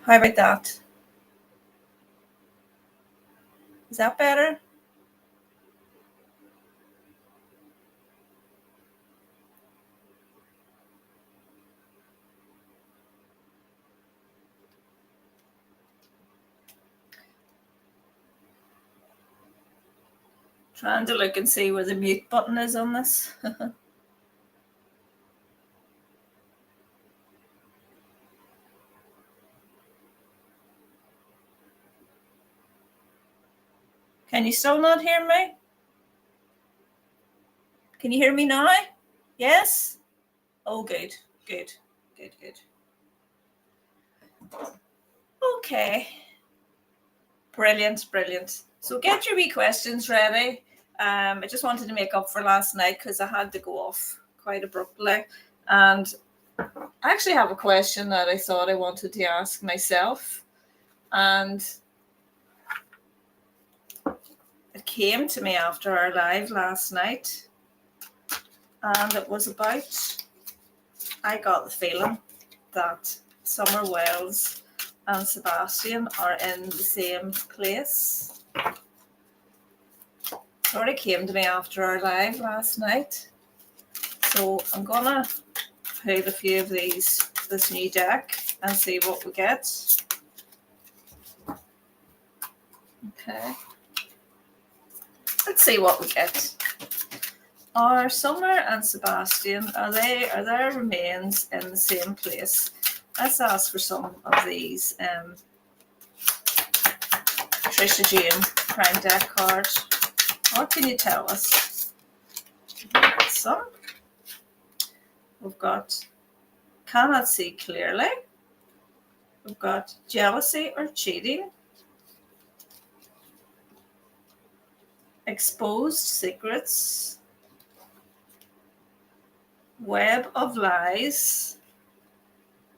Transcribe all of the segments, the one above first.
How about that? Is that better? Trying to look and see where the mute button is on this. Can you still not hear me? Can you hear me now? Yes? Oh, good. Okay. Brilliant. So get your wee questions ready. I just wanted to make up for last night because I had to go off quite abruptly. And I actually have a question that I thought I wanted to ask myself. And it came to me after our live last night. And it was about, I got the feeling that Summer Wells and Sebastian are in the same place. Sort of came to me after our live last night. So I'm gonna pull a few of this new deck and see what we get. Okay. Let's see what we get. Are Summer and Sebastian, are their remains in the same place? Let's ask for some of these Trisha Jane Prime Deck cards. What can you tell us? Some. We've got cannot see clearly. We've got jealousy or cheating. Exposed secrets. Web of lies.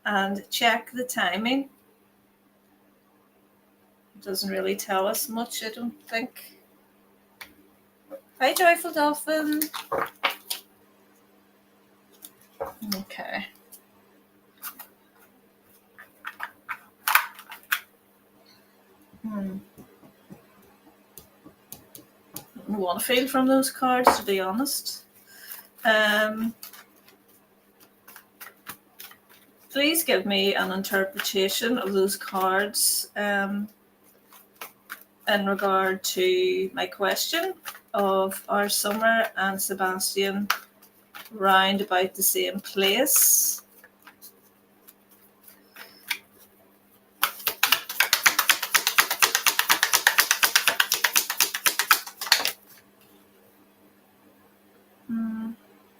And check the timing. It doesn't really tell us much, I don't think. Hi, Joyful Dolphin. Okay. I don't want to feel from those cards, to be honest. Please give me an interpretation of those cards in regard to my question of are Summer and Sebastian round about the same place?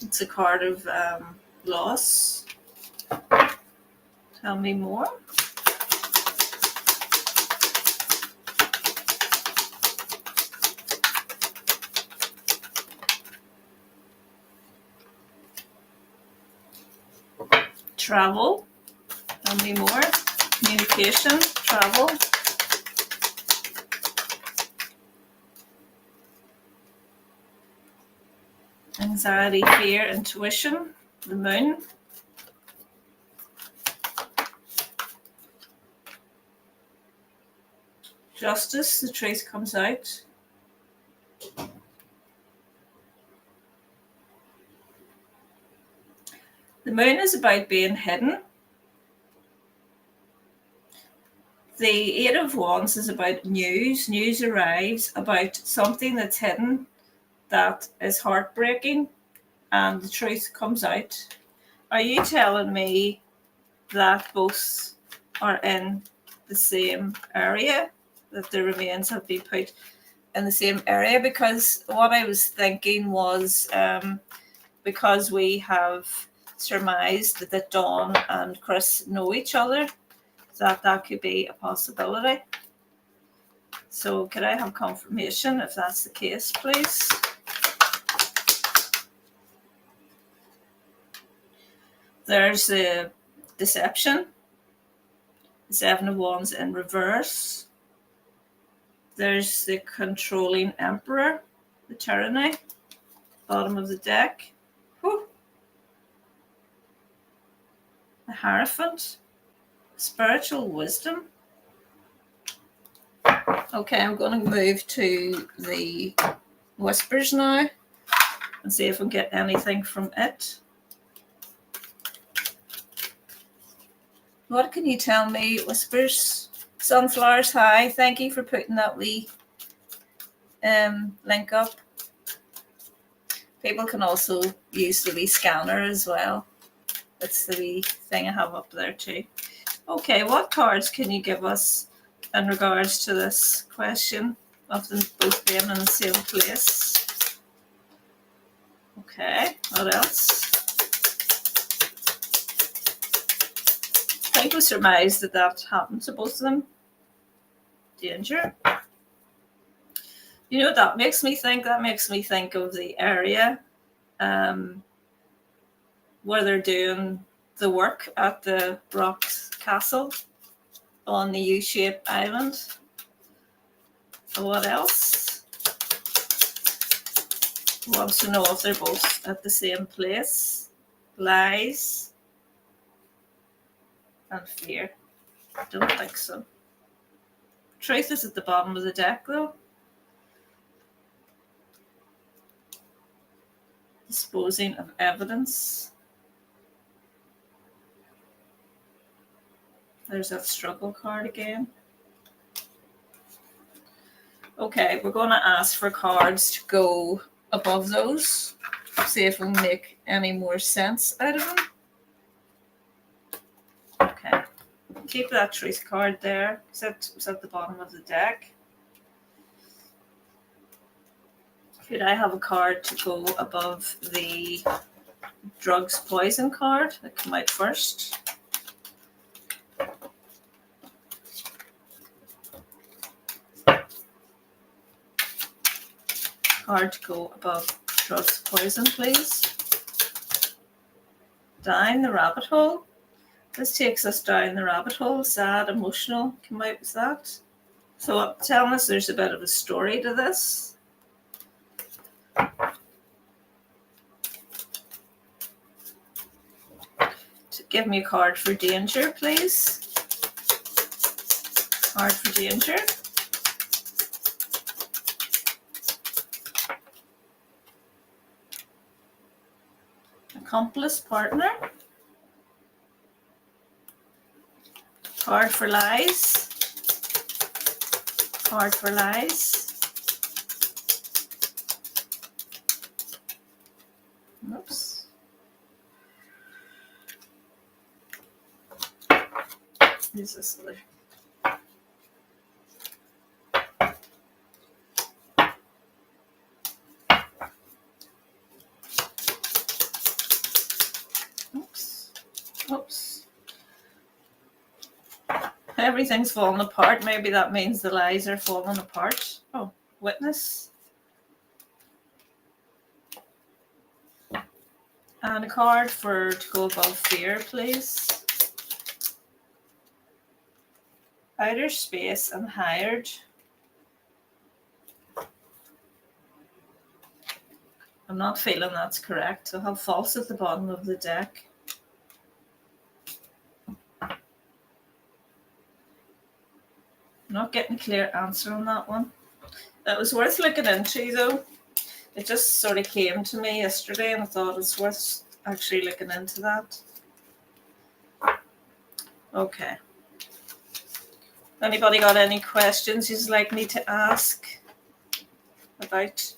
It's a card of loss. Tell me more. Travel. Tell me more. Communication, travel. Anxiety, fear, intuition. The moon. Justice, the truth comes out. The moon is about being hidden. The Eight of Wands is about news. News arrives about something that's hidden that is heartbreaking, and the truth comes out. Are you telling me that both are in the same area, that the remains have been put in the same area? Because what I was thinking was because we have surmised that Dawn and Chris know each other, that could be a possibility. So could I have confirmation if that's the case, please? There's the deception, the Seven of Wands in reverse. There's the controlling emperor, the tyranny, bottom of the deck. Whew. The Hierophant, Spiritual wisdom. Okay, I'm going to move to the whispers now and see if we can get anything from it. What can you tell me, whispers? Sunflowers, hi. Thank you for putting that wee link up. People can also use the wee scanner as well. That's the wee thing I have up there too. Okay, what cards can you give us in regards to this question of them both being in the same place? Okay, what else? I think we surmised that that happened to both of them. Danger. You know what that makes me think? That makes me think of the area where they're doing the work at the Rocks Castle on the U-shaped island. What else? Wants to know if they're both at the same place. Lies and fear. I don't think so. Truth is at the bottom of the deck though. Disposing of evidence. There's that struggle card again. Okay, we're going to ask for cards to go above those. See if we can make any more sense out of them. Okay, keep that truth card there. It's at the bottom of the deck. Could I have a card to go above the drugs poison card that came out first? Card to go above drugs poison, please. Down the rabbit hole. This takes us down the rabbit hole. Sad, emotional. Came out with that. So I'm telling us there's a bit of a story to this. Give me a card for danger, please. Card for danger. Accomplice, partner. Card for lies. Card for lies. Oops. Use this other. Oops. Oops. Everything's falling apart. Maybe that means the lies are falling apart. Oh, witness. And a card for to go above fear, please. Outer space and hired. I'm not feeling that's correct. So I'll have false at the bottom of the deck. I'm not getting a clear answer on that one. That was worth looking into though. It just sort of came to me yesterday and I thought it's worth actually looking into that. Okay. Anybody got any questions you'd like me to ask about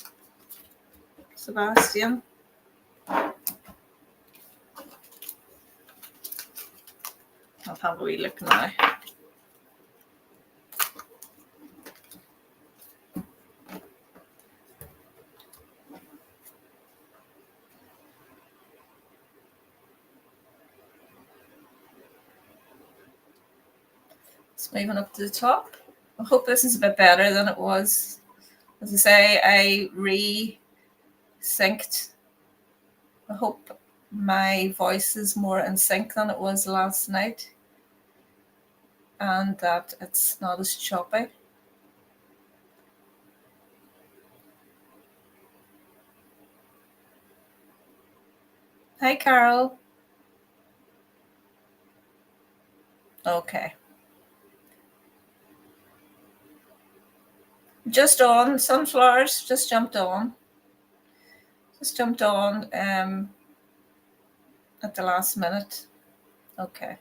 Sebastian? I'll have a wee look now. It's moving up to the top. I hope this is a bit better than it was. As I say, I re-synced. I hope my voice is more in sync than it was last night and that it's not as choppy. Hi, Carol. Okay. Just on sunflowers, just jumped on. Just jumped on at the last minute. Okay.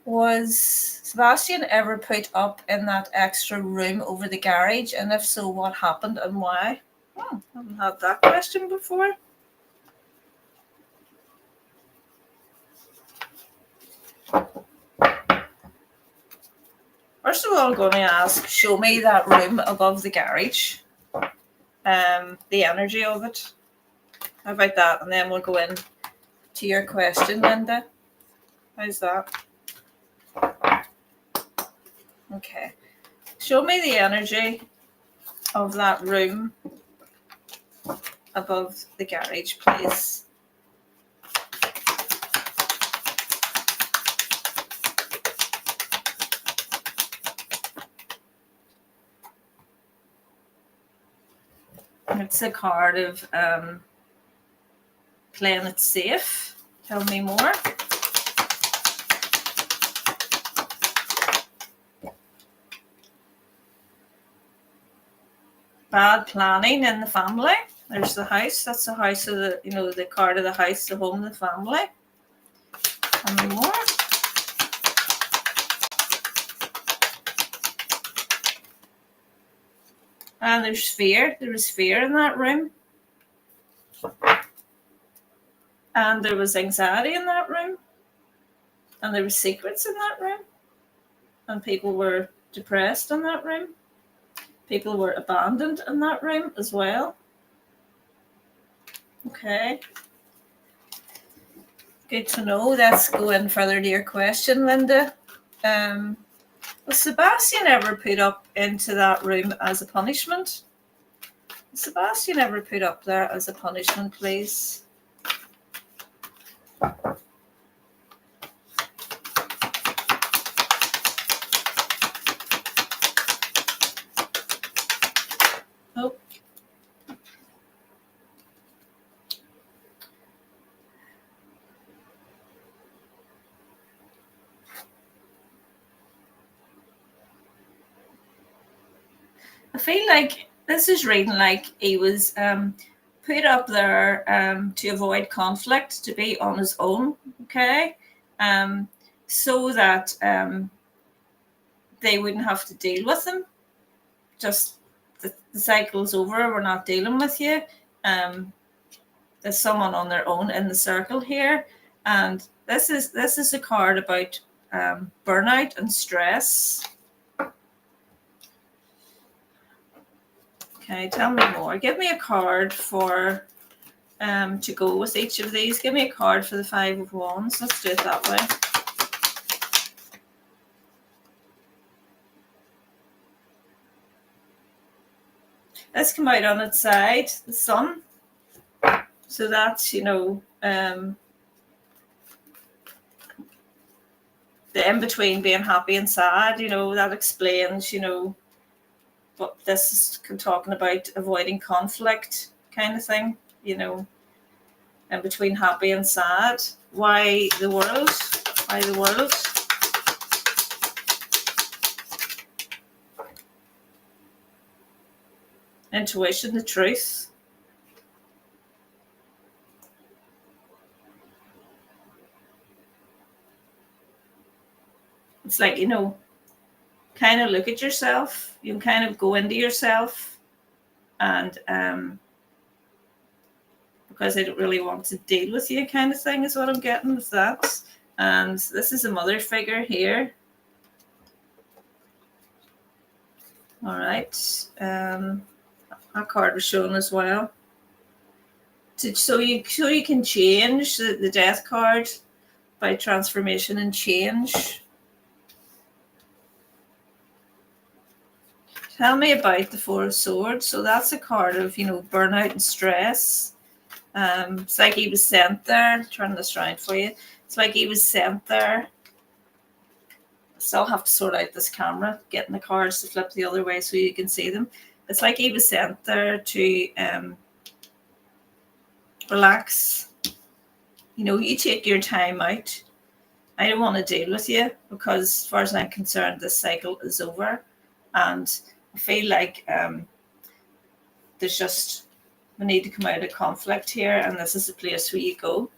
Was Sebastian ever put up in that extra room over the garage? And if so, what happened and why? I haven't had that question before. First of all, I'm going to ask, show me that room above the garage. The energy of it. How about that? And then we'll go in to your question, Linda. How's that? Okay. Show me the energy of that room above the garage, please. It's a card of playing it safe. Tell me more. Bad planning in the family. There's the house. That's the house of the, the card of the house, the home, the family. Tell me more. And there's fear. There was fear in that room. And there was anxiety in that room. And there were secrets in that room. And people were depressed in that room. People were abandoned in that room as well. Okay. Good to know. Let's go in further to your question, Linda. Was Sebastian ever put up into that room as a punishment? Was Sebastian ever put up there as a punishment, please? Oh. I feel like this is reading like he was put up there to avoid conflict, to be on his own, okay? So that they wouldn't have to deal with him. Just the cycle's over, we're not dealing with you. There's someone on their own in the circle here. And this is a card about burnout and stress. Okay, tell me more. Give me a card for to go with each of these. Give me a card for the Five of Wands. Let's do it that way. Let's come out on its side, the sun. So that's, the in-between being happy and sad, that explains, what this is talking about, avoiding conflict kind of thing, in between happy and sad. Why the world? Why the world? Intuition, the truth. It's like, kind of look at yourself. You can kind of go into yourself and because I don't really want to deal with you kind of thing is what I'm getting with that. And this is a mother figure here. All right. That card was shown as well. So you can change the death card by transformation and change. Tell me about the Four of Swords. So that's a card of, burnout and stress. It's like he was sent there. Turn this around for you. It's like he was sent there. Still have to sort out this camera, getting the cards to flip the other way so you can see them. It's like he was sent there to relax You take your time out. I don't want to deal with you because, as far as I'm concerned, this cycle is over. And I feel like we need to come out of conflict here, and this is the place where you go.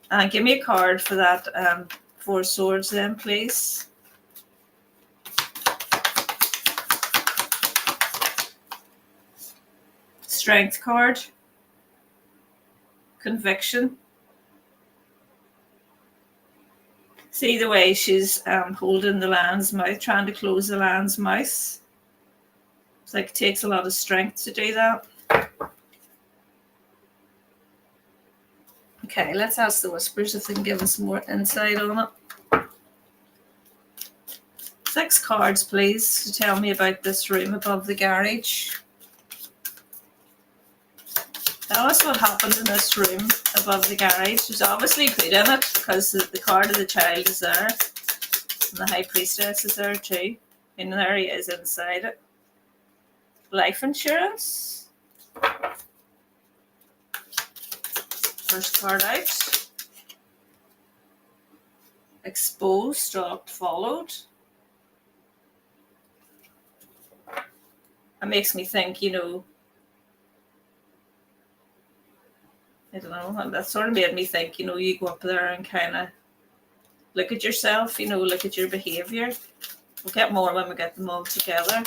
And give me a card for that Four Swords then, please. Strength card. Conviction. See the way she's holding the lion's mouth, trying to close the lion's mouth. It's like it takes a lot of strength to do that. Okay, let's ask the whispers if they can give us more insight on it. 6 cards, please, to tell me about this room above the garage. Tell us what happened in this room above the garage. There's obviously food in it because the card of the child is there. And the High Priestess is there too. And there he is inside it. Life insurance. First card out. Exposed, stalked, followed. It makes me think, I don't know, that sort of made me think, you go up there and kind of look at yourself, look at your behaviour. We'll get more when we get them all together.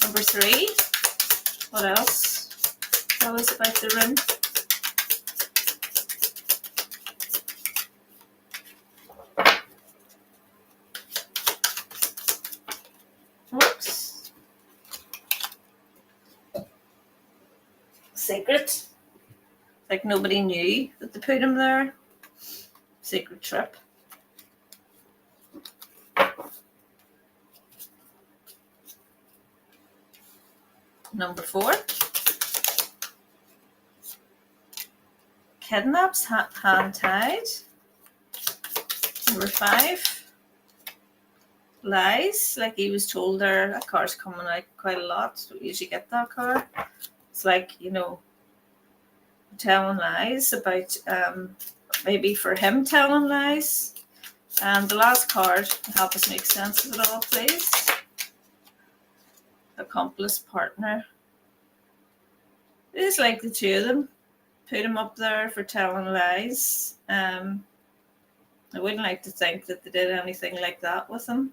Number 3. What else? Tell us about the room. Whoops. Secret. Like nobody knew that they put him there. Secret trip. Number 4. Kidnaps, hand tied. Number 5. Lies, like he was told there, that car's coming out quite a lot. Don't usually get that card. It's like, telling lies about maybe for him telling lies. And the last card, help us make sense of it all, please. Accomplice partner. It is like the two of them put him up there for telling lies. I wouldn't like to think that they did anything like that with him.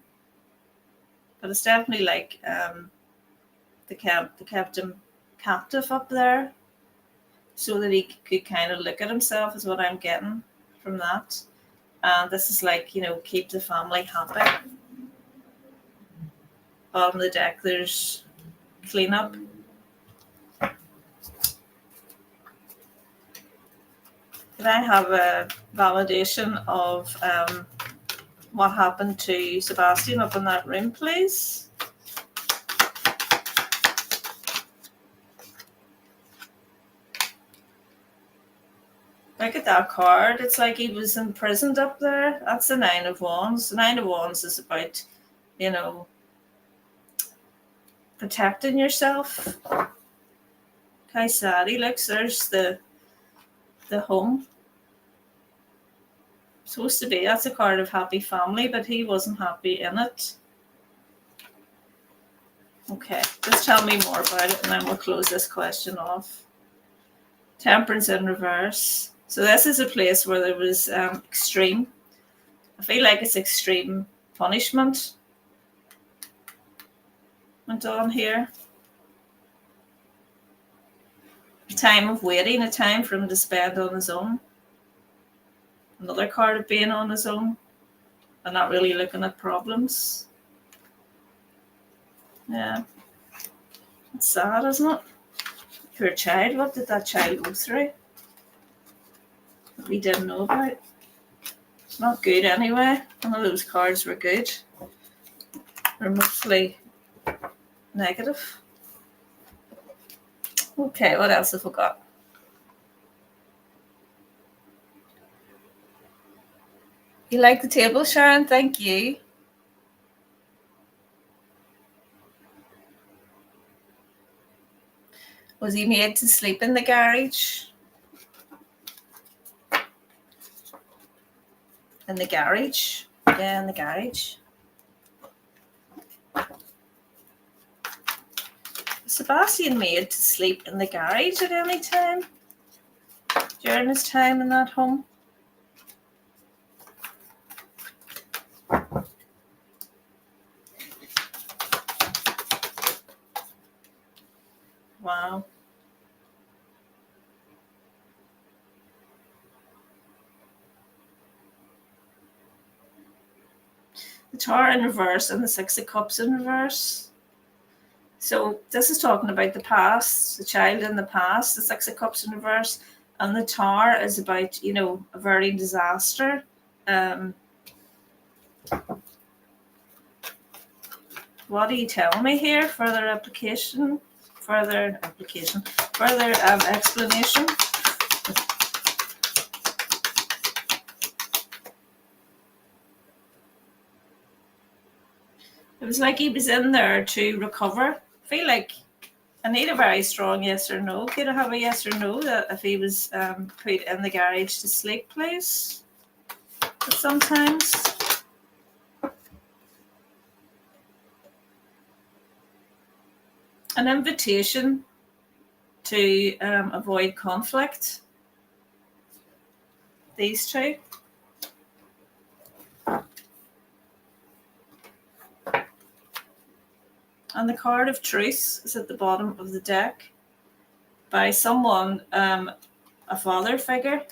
But it's definitely like they kept him captive up there so that he could kind of look at himself, is what I'm getting from that. And this is like, keep the family happy. Bottom of the deck, there's cleanup. Can I have a validation of what happened to Sebastian up in that room, please? Look at that card. It's like he was imprisoned up there. That's the 9 of Wands. The 9 of Wands is about, protecting yourself. How sad he looks. There's the home. Supposed to be. That's a card of happy family, but he wasn't happy in it. Okay, just tell me more about it and then we'll close this question off. Temperance in reverse. So this is a place where there was extreme. I feel like it's extreme punishment went on here. A time of waiting, a time for him to spend on his own. Another card of being on his own and not really looking at problems. Yeah. It's sad, isn't it? Poor child. What did that child go through that we didn't know about? Not good anyway. None of those cards were good. They're mostly negative. Okay, what else have we got? You like the table, Sharon? Thank you. Was he made to sleep in the garage? in the garage. Yeah, in the garage. Sebastian made to sleep in the garage at any time during his time in that home? Wow. The Tower in reverse and the Six of Cups in reverse. So this is talking about the past, the child in the past, the Six of Cups in reverse, and the Tower is about, a very disaster. What are you telling me here? Further explanation. It was like he was in there to recover. I feel like I need a very strong yes or no. Could I have a yes or no that if he was put in the garage to sleep, please? But sometimes. An invitation to avoid conflict. These two. And the card of truth is at the bottom of the deck by someone, a father figure.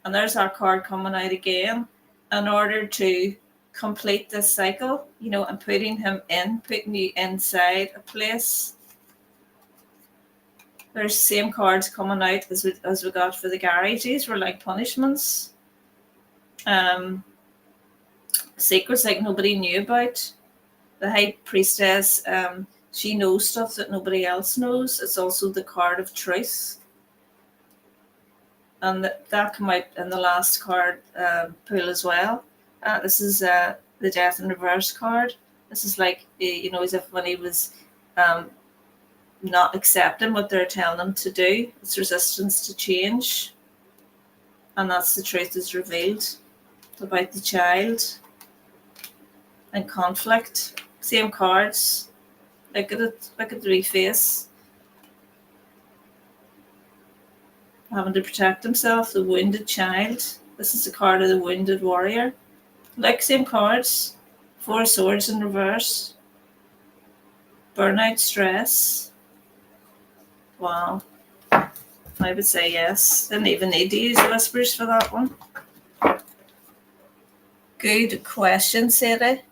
And there's our card coming out again in order to complete this cycle, and putting you inside a place. There's same cards coming out as we got for the garage. These were like punishments. Secrets like nobody knew about. The High Priestess, she knows stuff that nobody else knows. It's also the card of truth. And that came out in the last card pool as well. This is the Death in Reverse card. This is like, as if when he was not accepting what they're telling him to do. It's resistance to change. And that's the truth is revealed about the child and conflict. Same cards. Look at it. Look at the wee face. Having to protect himself, the wounded child. This is the card of the wounded warrior. Like same cards. Four of Swords in reverse. Burnout, stress. Wow. I would say yes. Didn't even need to use whispers for that one. Good question, Sadie.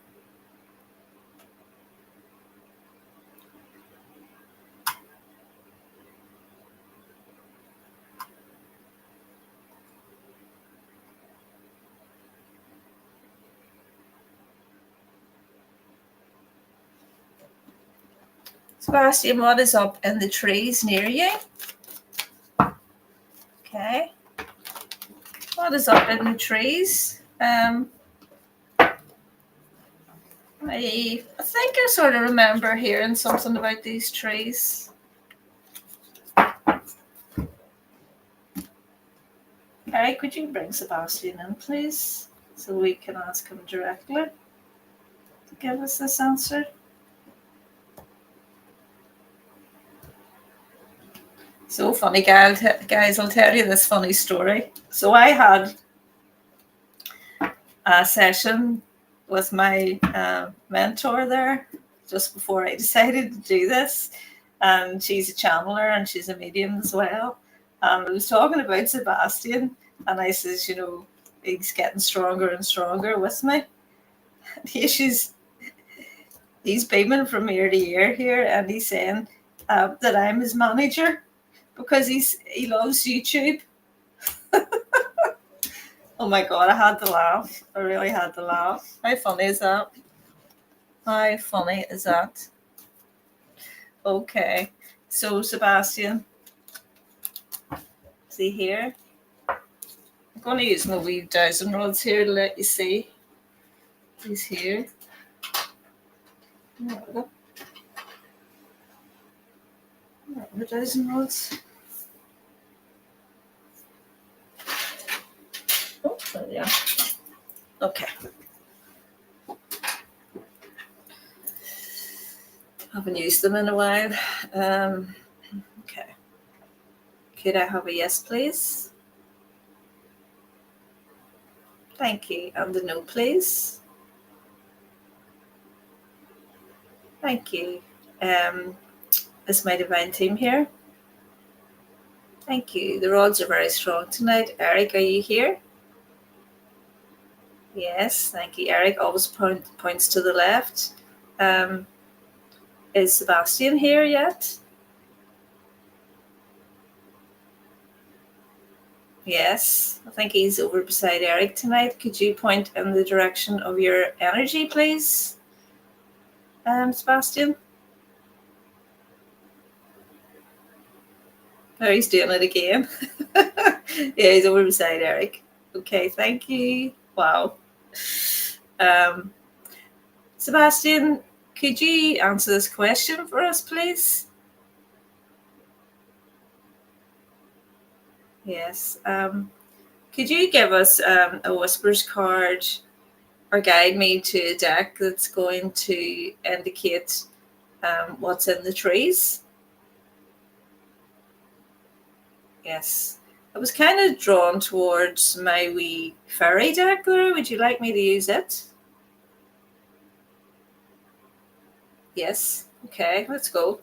Sebastian, what is up in the trees near you? Okay. What is up in the trees? I think I sort of remember hearing something about these trees. Okay, could you bring Sebastian in, please, so we can ask him directly to give us this answer? So funny, guys, I'll tell you this funny story. So I had a session with my mentor there just before I decided to do this. And she's a channeler and she's a medium as well. And I was talking about Sebastian, and I says, he's getting stronger and stronger with me. He's beaming from ear to ear here, and he's saying that I'm his manager because he loves YouTube. Oh my God, I had to laugh. I really had to laugh. How funny is that? How funny is that? Okay, so Sebastian, see here? I'm going to use my wee Dowsing-Rods here to let you see. He's here. The Dowsing-Rods. Oh, there they are. Okay. Haven't used them in a while. Okay. Could I have a yes, please? Thank you. And a no, please. Thank you. Is my divine team here? Thank you. The rods are very strong tonight. Eric, are you here? Yes, thank you. Eric always points to the left. Is Sebastian here yet? Yes, I think he's over beside Eric tonight. Could you point in the direction of your energy, please, Sebastian? Oh, he's doing it again. Yeah, he's over beside Eric. Okay, thank you. Wow. Sebastian, could you answer this question for us, please? Yes. Could you give us a Whispers card or guide me to a deck that's going to indicate what's in the trees? Yes. I was kind of drawn towards my wee fairy deck there. Would you like me to use it? Yes. Okay, let's go.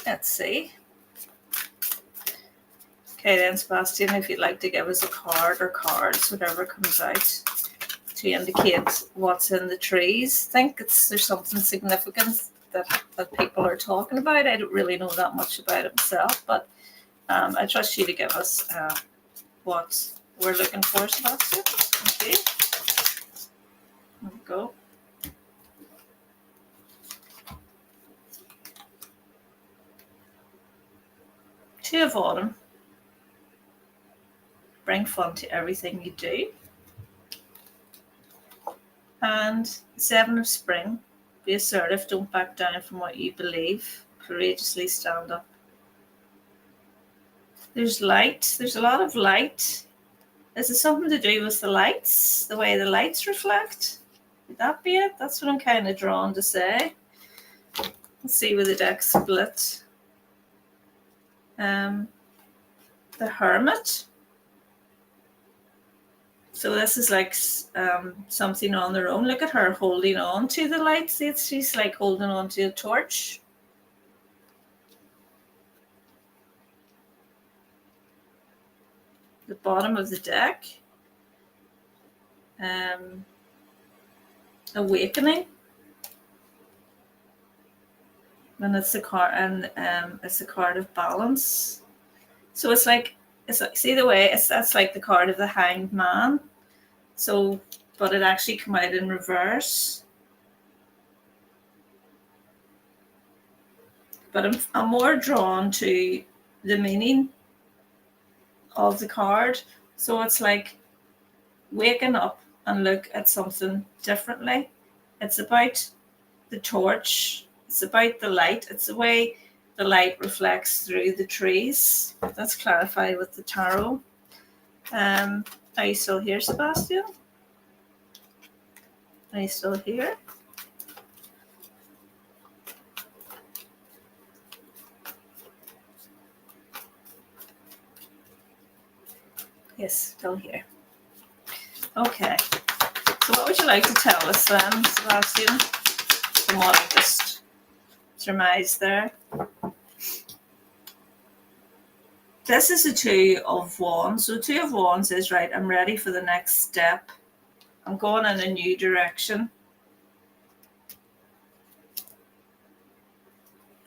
Let's see. Okay then, Sebastian, if you'd like to give us a card or cards, whatever comes out, to indicate what's in the trees. I think there's something significant that people are talking about. I don't really know that much about it myself, but I trust you to give us what we're looking for, Sebastian. Okay. There we go. Two of Autumn. Bring fun to everything you do. And Seven of Spring. Be assertive. Don't back down from what you believe. Courageously stand up. There's light. There's a lot of light. Is it something to do with the lights? The way the lights reflect? Would that be it? That's what I'm kind of drawn to say. Let's see where the deck's split. The Hermit. So this is like something on their own. Look at her holding on to the light. See, she's like holding on to a torch. The bottom of the deck. Awakening. And it's a card, and it's a card of balance. So it's like see the way that's like the card of the Hanged Man. So, but it actually come out in reverse. But I'm more drawn to the meaning of the card. So it's like waking up and look at something differently. It's about the torch. It's about the light. It's the way the light reflects through the trees. That's clarified with the tarot. Are you still here, Sebastian? Are you still here? Yes, still here. Okay. So what would you like to tell us then, Sebastian, from what I just surmised there? This is a Two of Wands. So Two of Wands is, right, I'm ready for the next step. I'm going in a new direction.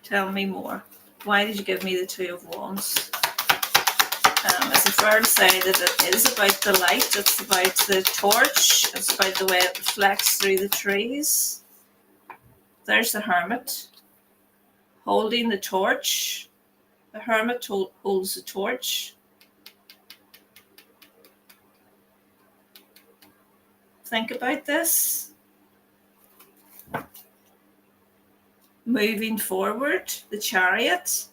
Tell me more. Why did you give me the Two of Wands? Is it fair to say that it is about the light? It's about the torch. It's about the way it reflects through the trees. There's the Hermit holding the torch. The Hermit holds the torch. think about this. Moving forward, the Chariot.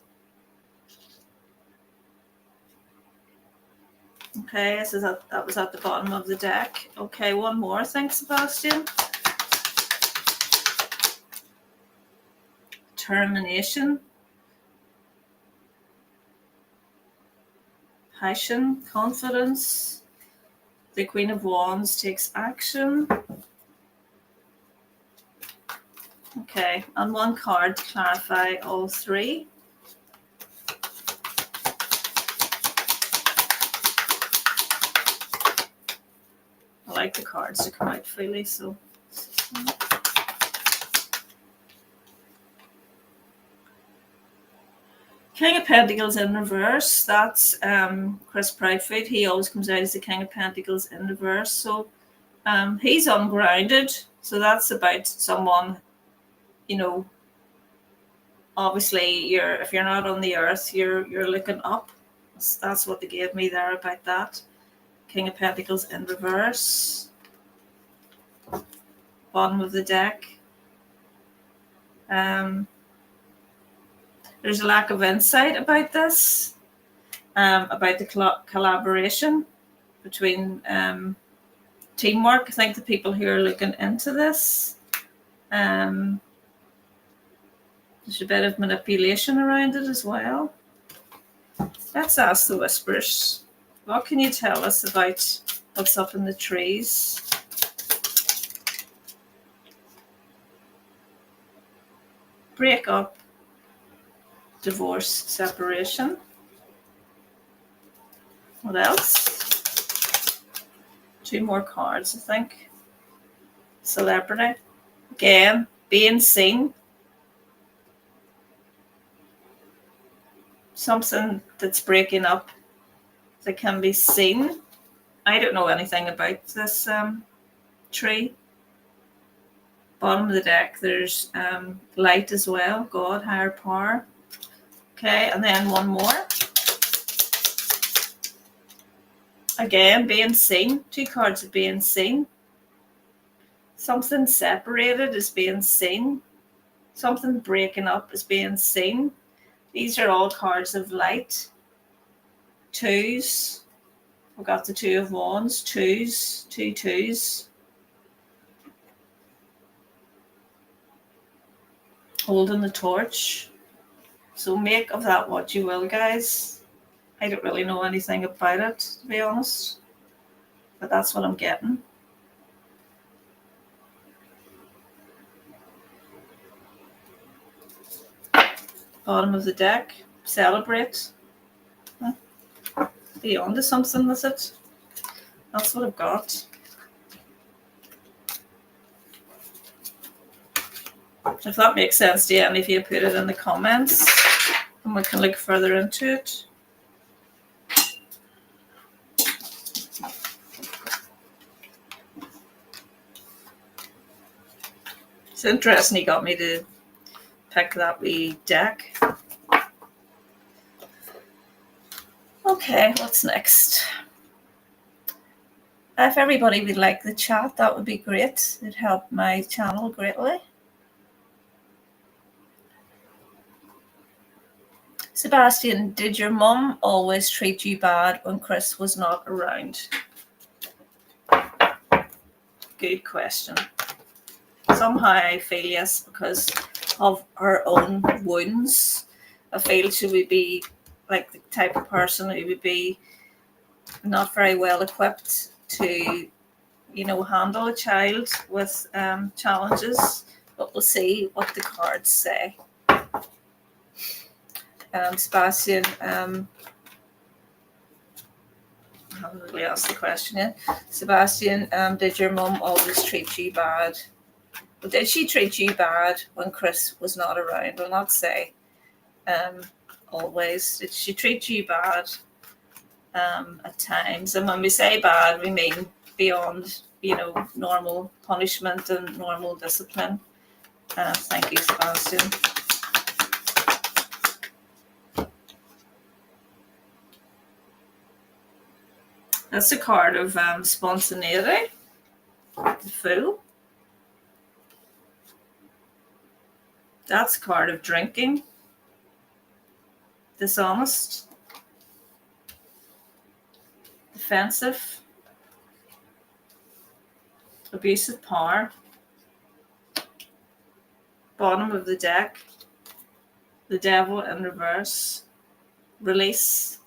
Okay, so that was at the bottom of the deck. Okay, one more. Thanks, Sebastian. Determination. Passion, confidence. The Queen of Wands takes action. Okay, and one card to clarify all three. I like the cards to come out freely, so. King of Pentacles in reverse. That's Chris Proudfoot. He always comes out as the King of Pentacles in reverse. So he's ungrounded. So that's about someone, you know, obviously if you're not on the earth, you're looking up. That's what they gave me there about that. King of Pentacles in reverse. Bottom of the deck. There's a lack of insight about this, about the collaboration between teamwork. I think the people who are looking into this, there's a bit of manipulation around it as well. Let's ask the Whispers. What can you tell us about what's up in the trees? Break up. Divorce, separation. What else? Two more cards, I think. Celebrity. Again, being seen. Something that's breaking up that can be seen. I don't know anything about this tree. Bottom of the deck, there's light as well. God, higher power. Okay, and then one more. Again, being seen. Two cards of being seen. Something separated is being seen. Something breaking up is being seen. These are all cards of light. Twos. We've got the Two of Wands. Twos. Two twos. Holding the torch. So make of that what you will, guys. I don't really know anything about it, to be honest. But that's what I'm getting. Bottom of the deck. Celebrate. Be on to something with it. That's what I've got. If that makes sense to any of you, put it in the comments and we can look further into it. It's interesting he got me to pick that wee deck. Okay, what's next? If everybody would like the chat, that would be great. It'd help my channel greatly. Sebastian, did your mum always treat you bad when Chris was not around? Good question. Somehow I feel yes, because of her own wounds. I feel she would be like the type of person who would be not very well equipped to, you know, handle a child with challenges. But we'll see what the cards say. Sebastian, I haven't really asked the question yet. Sebastian, did your mum always treat you bad? Well, did she treat you bad when Chris was not around? I'll not say always. Did she treat you bad at times? And when we say bad, we mean beyond, you know, normal punishment and normal discipline. Thank you, Sebastian. That's a card of spontaneity. The Fool. That's a card of drinking. Dishonest. Defensive. Abuse of power. Bottom of the deck. The Devil in reverse. Release.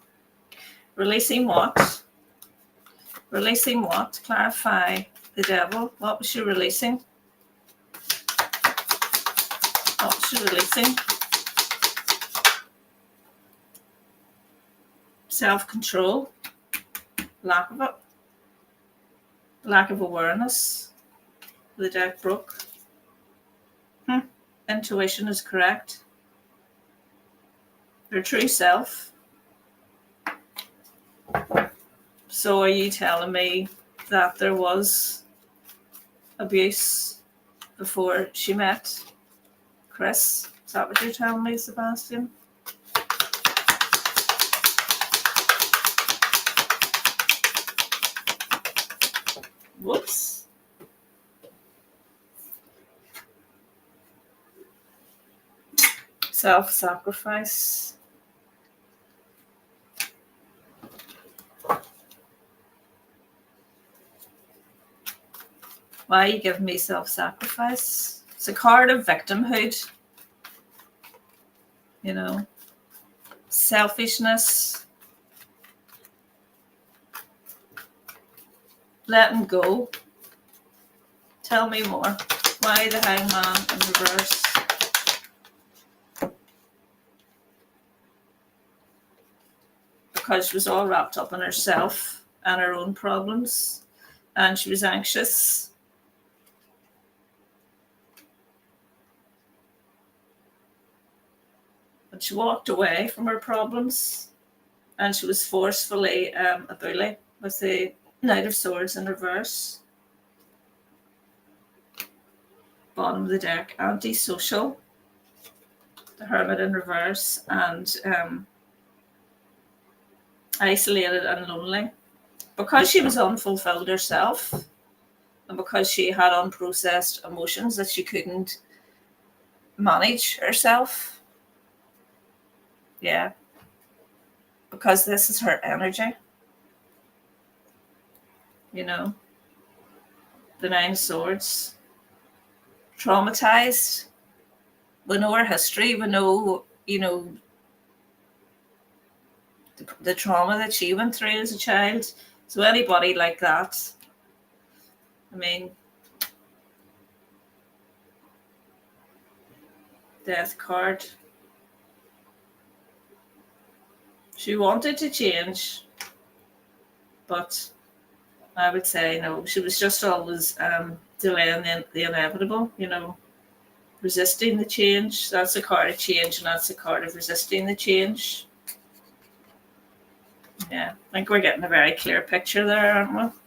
Releasing what? Releasing what? Clarify the Devil. What was she releasing? What was she releasing? Self-control. Lack of it. Lack of awareness. The deck broke. Intuition is correct. Her true self. So are you telling me that there was abuse before she met Chris? Is that what you're telling me, Sebastian? Whoops. Self-sacrifice. Why are you giving me self-sacrifice? It's a card of victimhood. You know, selfishness. Letting go. Tell me more. Why the Hangman in reverse? Because she was all wrapped up in herself and her own problems, and she was anxious. But she walked away from her problems, and she was forcefully a bully with the Knight of Swords in reverse. Bottom of the deck, antisocial. The Hermit in reverse, and isolated and lonely. Because she was unfulfilled herself, and because she had unprocessed emotions that she couldn't manage herself. Yeah. Because this is her energy. You know, the Nine of Swords. Traumatized. We know her history. We know, you know, the trauma that she went through as a child. So anybody like that, I mean, Death card. She wanted to change, but I would say no. She was just always delaying the inevitable, you know, resisting the change. That's a card of change, and that's a card of resisting the change. Yeah, I think we're getting a very clear picture there, aren't we?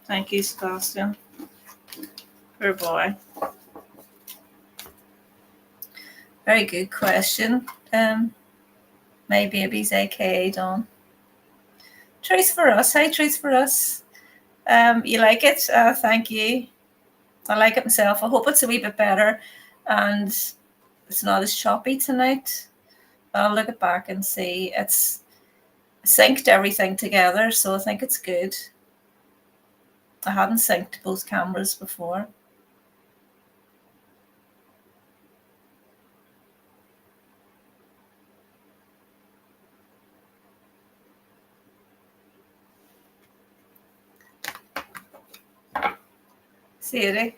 Thank you, Sebastian. Poor boy. Very good question. My baby's aka Dawn. Truth for us. Hey, Truth for us. You like it? Thank you. I like it myself. I hope it's a wee bit better and it's not as choppy tonight. I'll look it back and see. It's synced everything together, so I think it's good. I hadn't synced both cameras before. Sadie,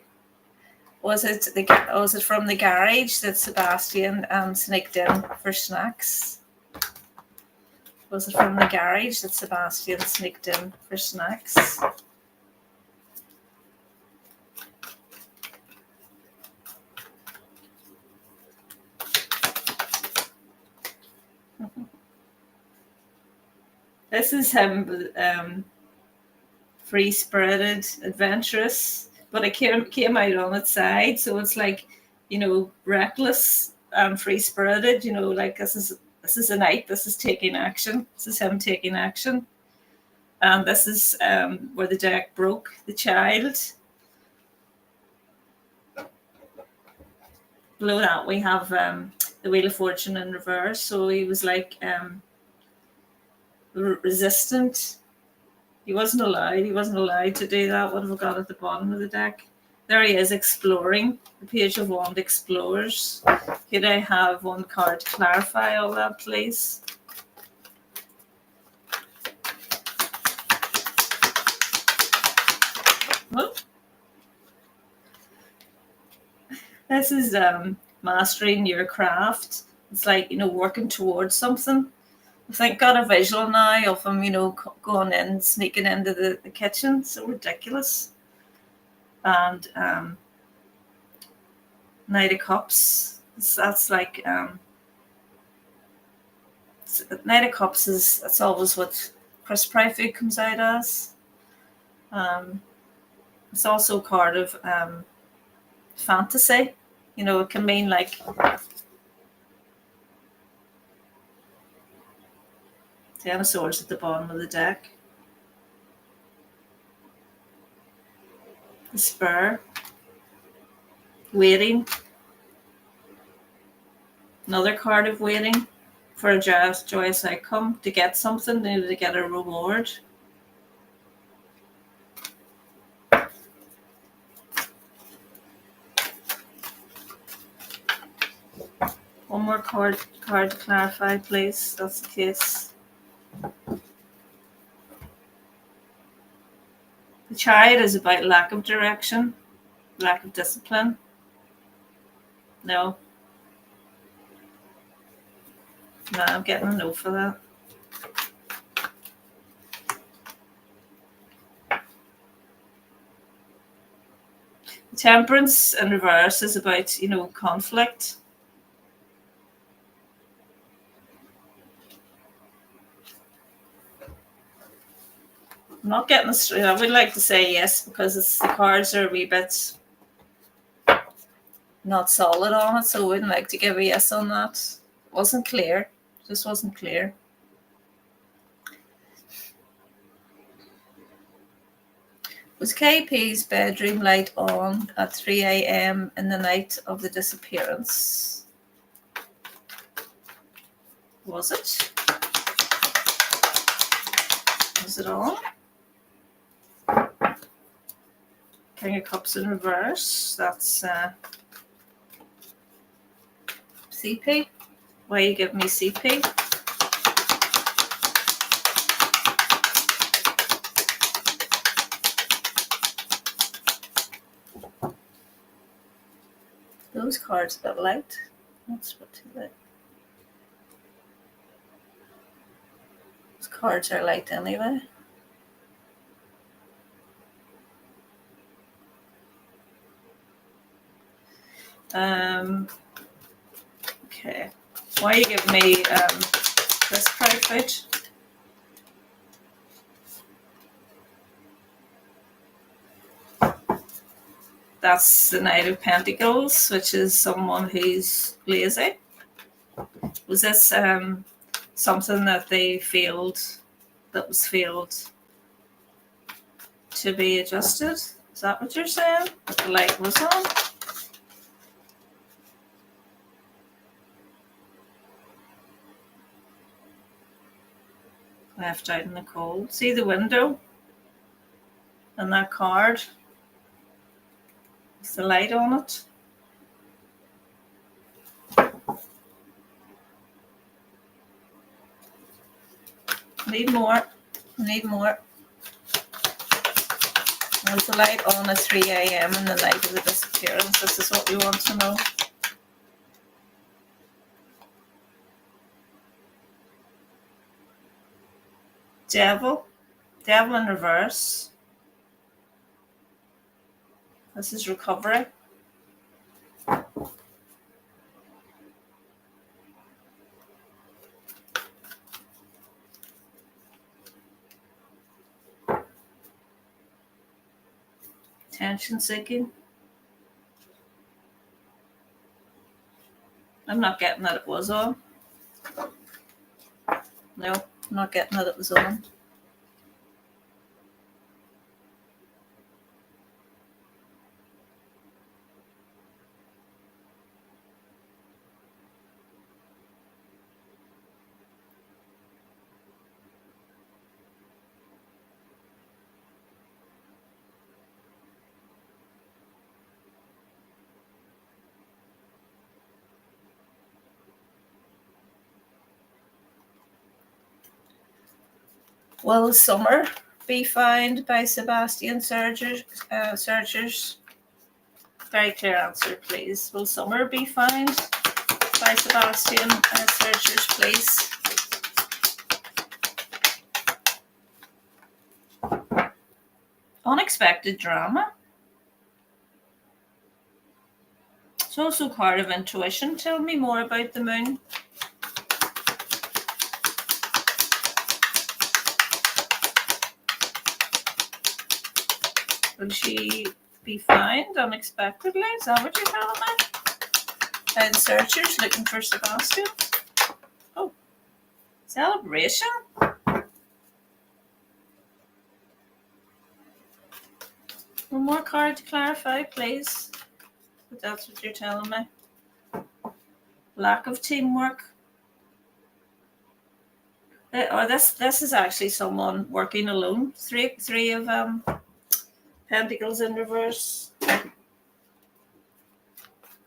was it from the garage that Sebastian sneaked in for snacks? Was it from the garage that Sebastian sneaked in for snacks? This is him, free-spirited, adventurous, but it came out on its side, so it's like, you know, reckless and free-spirited. You know, like this is a knight. This is taking action. This is him taking action, and this is where the deck broke. The child. Below that we have the Wheel of Fortune in reverse. So he was like resistant. He wasn't allowed to do that. What have we got at the bottom of the deck? There he is, exploring. The Page of Wand explores. Could I have one card to clarify all that, please? Well, this is mastering your craft. It's like, working towards something. I think got a visual now of him, going in, sneaking into the kitchen. So ridiculous. And Knight of Cups. That's like Knight of Cups that's always what Chris Pryfoot comes out as. It's also a card of fantasy. It can mean like Ten of Swords at the bottom of the deck. Despair. Waiting. Another card of waiting for a joyous outcome, to get something, to get a reward. One more card to clarify, please. That's the case. The Chariot is about lack of direction, lack of discipline. No. No, I'm getting a no for that. The Temperance in reverse is about, conflict. I'm not getting this straight. I would like to say yes, because the cards are a wee bit not solid on it, so I wouldn't like to give a yes on that. Wasn't clear. Just wasn't clear. Was KP's bedroom light on at 3 a.m. in the night of the disappearance? Was it? Was it on? King of Cups in reverse. That's CP. Why you give me CP? Those cards a bit light. That's what too light. Those cards are light anyway. Okay. Why you give me this Pryfoot? That's the Knight of Pentacles, which is someone who's lazy. Was this something that was failed to be adjusted? Is that what you're saying? That the light was on? Left out in the cold. See the window? And that card? Is the light on it? Need more. Need more. Was the light on at 3 a.m. in the night of the disappearance? This is what we want to know. Devil in reverse. This is recovery. Attention seeking. I'm not getting that it was on. No, I'm not getting that it was on. Will summer be found by Sebastian searchers? Very clear answer, please. Will summer be found by Sebastian searchers, please? Unexpected drama. It's also part of intuition. Tell me more about the moon. Will she be found unexpectedly? Is that what you're telling me? And searchers looking for Sebastian. Oh, celebration. One more card to clarify, please. If that's what you're telling me. Lack of teamwork. Or this is actually someone working alone. Three of Pentacles in reverse.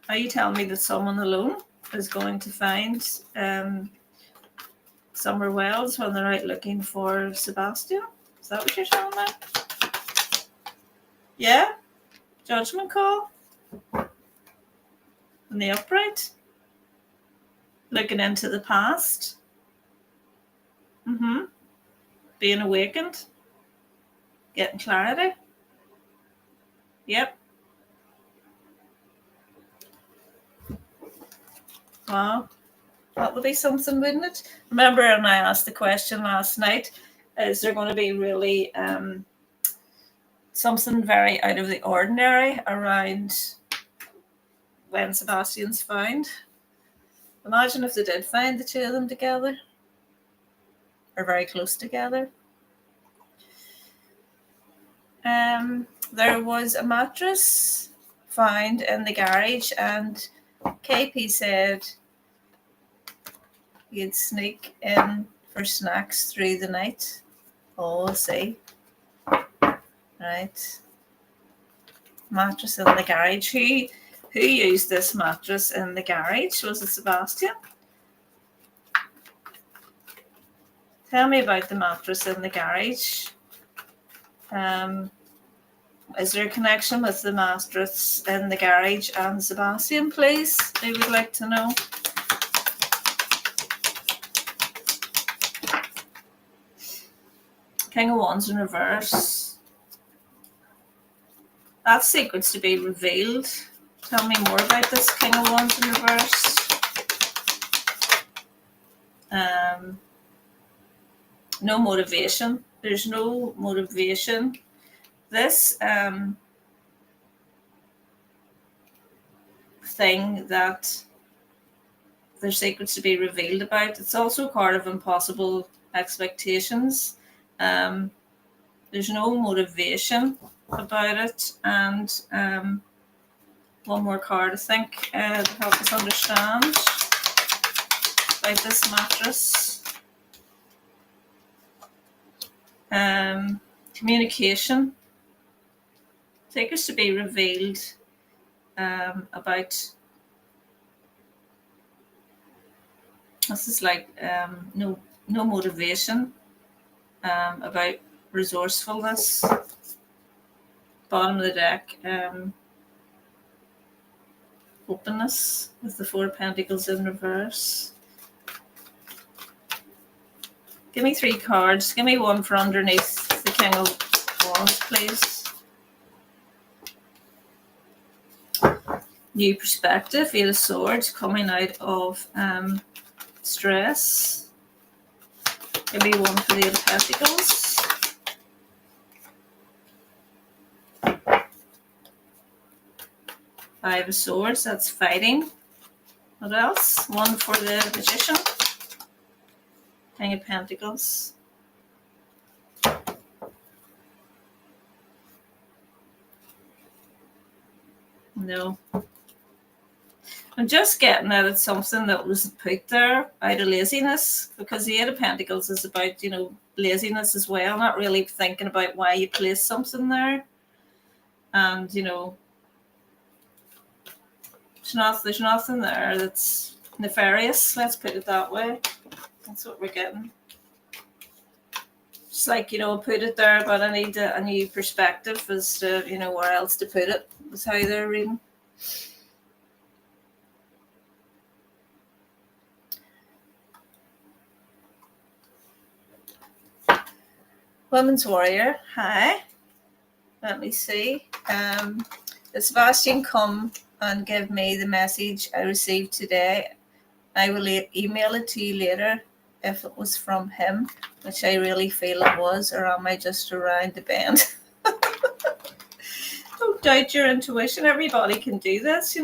Are you telling me that someone alone is going to find Summer Wells when they're out looking for Sebastian? Is that what you're telling me? Yeah? Judgment call? In the upright? Looking into the past? Being awakened? Getting clarity? Yep. Wow. That would be something, wouldn't it? Remember when I asked the question last night, is there going to be really something very out of the ordinary around when Sebastian's found? Imagine if they did find the two of them together, or very close together. There was a mattress found in the garage, and KP said you'd sneak in for snacks through the night. Oh, we'll see. Right. Mattress in the garage. Who used this mattress in the garage? Was it Sebastian? Tell me about the mattress in the garage. Is there a connection with the mattress in the garage and Sebastian, please? I would like to know. King of Wands in reverse. That secret's to be revealed. Tell me more about this King of Wands in reverse. No motivation. There's no motivation. This thing that there's secrets to be revealed about, it's also part of impossible expectations. There's no motivation about it. And one more card, I think, to help us understand about this mattress. Communication. Secrets to be revealed about. This is like no motivation. About resourcefulness. Bottom of the deck. Openness with the Four of Pentacles in reverse. Give me 3 cards. Give me one for underneath the King of Wands, please. New perspective. 8 of Swords coming out of stress. Give me one for the 8 of Pentacles. Five of Swords. That's fighting. What else? One for the Magician. King of Pentacles. No. I'm just getting that it's something that was put there out of laziness, because the 8 of Pentacles is about, laziness as well, not really thinking about why you place something there. And, there's nothing there that's nefarious, let's put it that way. That's what we're getting. It's like, put it there, but I need a new perspective as to, where else to put it. That's how they're reading. Women's Warrior, hi. Let me see. Did Sebastian come and give me the message I received today? I will email it to you later if it was from him, which I really feel it was, or am I just around the bend? Don't doubt your intuition. Everybody can do this,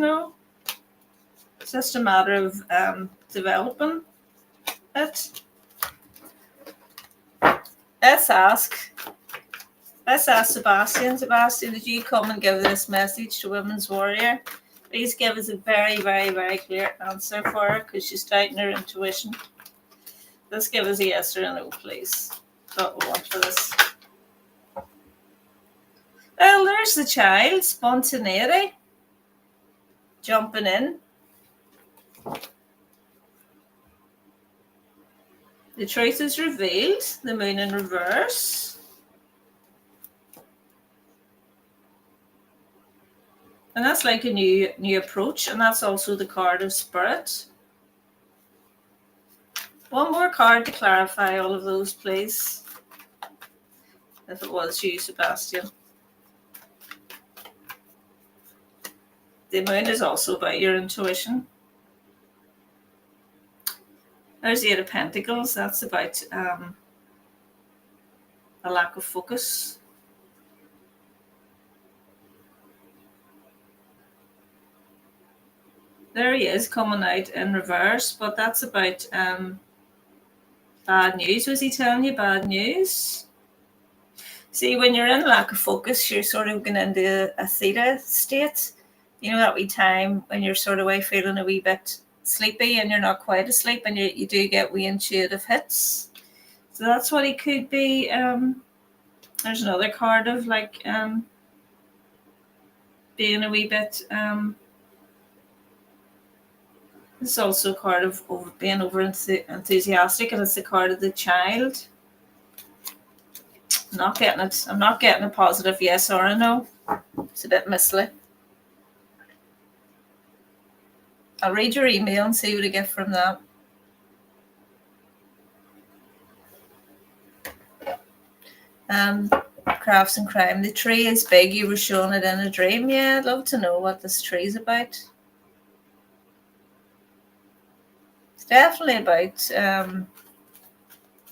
It's just a matter of developing it. Let's ask Sebastian. Sebastian, did you come and give this message to Women's Warrior? Please give us a very, very, very clear answer for her, because she's doubting her intuition. Let's give us a yes or a no, please. That's what we want for this. Well, there's the child, spontaneity, jumping in. The truth is revealed, the moon in reverse. And that's like a new approach, and that's also the card of spirit. One more card to clarify all of those, please. If it was you, Sebastian. The moon is also about your intuition. There's the Eight of Pentacles. That's about a lack of focus. There he is coming out in reverse, but that's about bad news. Was he telling you bad news? See, when you're in lack of focus, you're sort of going into a theta state. That wee time when you're sort of feeling a wee bit sleepy and you're not quite asleep, and you do get wee intuitive hits. So that's what he could be. There's another card of being a wee bit. This is also a card of being over enthusiastic, and it's the card of the child. I'm not getting it. I'm not getting a positive yes or a no. It's a bit misleading. I'll read your email and see what I get from that. Crafts and crime. The tree is big. You were showing it in a dream. Yeah, I'd love to know what this tree is about. It's definitely about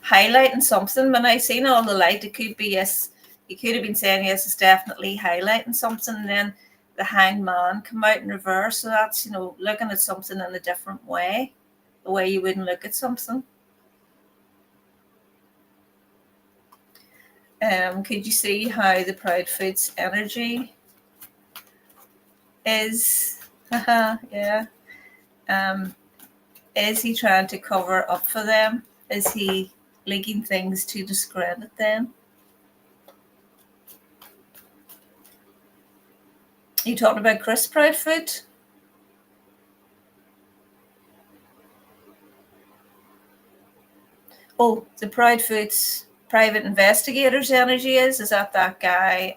highlighting something. When I seen all the light, it could be yes. You could have been saying yes, it's definitely highlighting something, and then the Hanged Man come out in reverse. So that's, looking at something in a different way, the way you wouldn't look at something. Could you see how the Proud Food's energy is? Yeah. Is he trying to cover up for them? Is he leaking things to discredit them? Are you talking about Chris Proudfoot? Oh, the Proudfoot's private investigator's energy is that guy?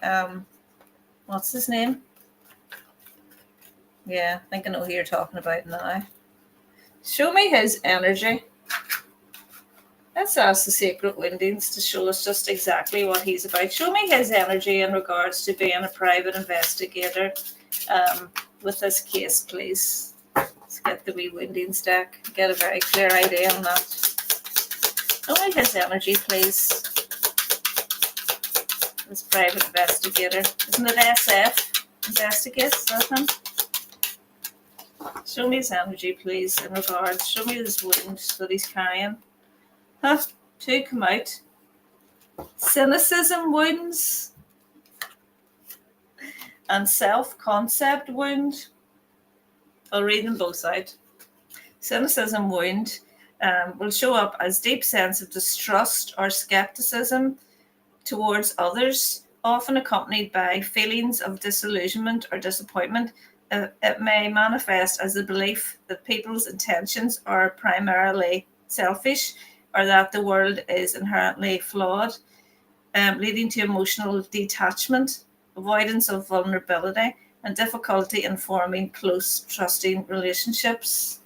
What's his name? Yeah, I think I know who you're talking about now. Show me his energy. Let's ask the Sacred Windings to show us just exactly what he's about. Show me his energy in regards to being a private investigator with this case, please. Let's get the wee Windings deck. Get a very clear idea on that. Show me his energy, please. This private investigator. Isn't it SF? Investigates, is that him? Show me his energy, please, in regards. Show me this wound that he's carrying. Two come out. Cynicism wounds and self-concept wound. I'll read them both out. Cynicism wound will show up as deep sense of distrust or skepticism towards others, often accompanied by feelings of disillusionment or disappointment. It may manifest as the belief that people's intentions are primarily selfish, or that the world is inherently flawed. leading to emotional detachment, avoidance of vulnerability, and difficulty in forming close, trusting relationships.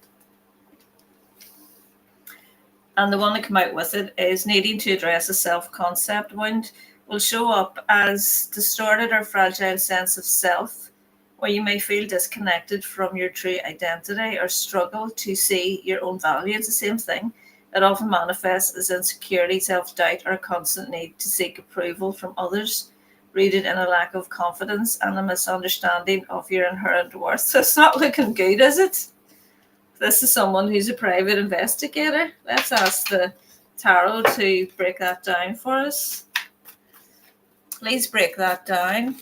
And the one that came out with it is needing to address a self-concept wound will show up as distorted or fragile sense of self, where you may feel disconnected from your true identity or struggle to see your own value. It's the same thing. It often manifests as insecurity, self-doubt, or a constant need to seek approval from others, rooted in a lack of confidence and a misunderstanding of your inherent worth. So it's not looking good, is it? This is someone who's a private investigator. Let's ask the tarot to break that down for us. Please break that down.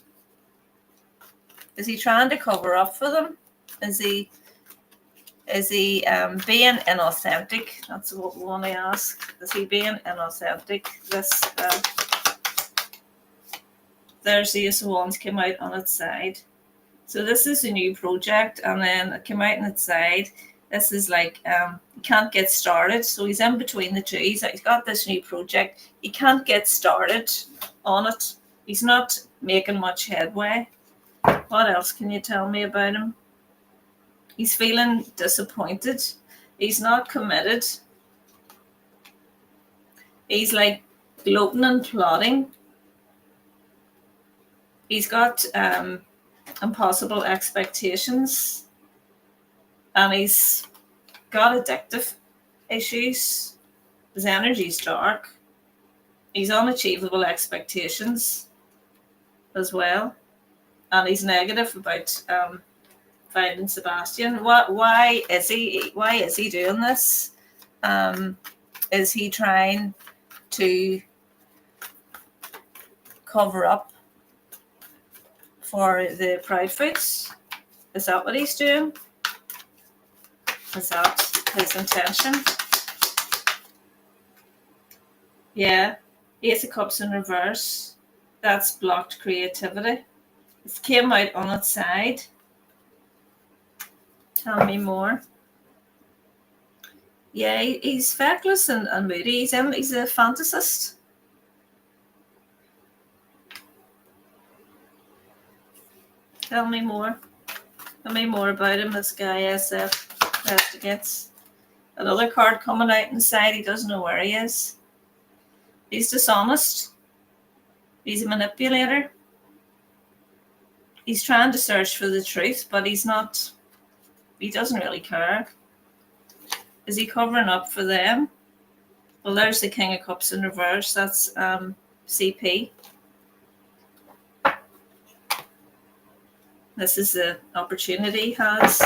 Is he trying to cover up for them? Is he being inauthentic? That's what we want to ask. Is he being inauthentic? There's the Ace of Wands came out on its side. So this is a new project, and then it came out on its side. This is like he can't get started. So he's in between the two. He's got this new project. He can't get started on it. He's not making much headway. What else can you tell me about him? He's feeling disappointed. He's not committed. He's like gloating and plotting. He's got impossible expectations. And he's got addictive issues. His energy's dark. He's unachievable expectations as well. And he's negative about finding Sebastian. Why is he doing this? Is he trying to cover up for the Pride Foods? Is that what he's doing? Is that his intention? Yeah. Ace of Cups in reverse. That's blocked creativity. It came out on its side. Tell me more. Yeah, he's feckless and moody. He's a fantasist. Tell me more. Tell me more about him, this guy, SF investigates. Another card coming out inside. He doesn't know where he is. He's dishonest. He's a manipulator. He's trying to search for the truth, but he doesn't really care. Is he covering up for them? Well, there's the King of Cups in reverse. That's CP. This is the opportunity he has.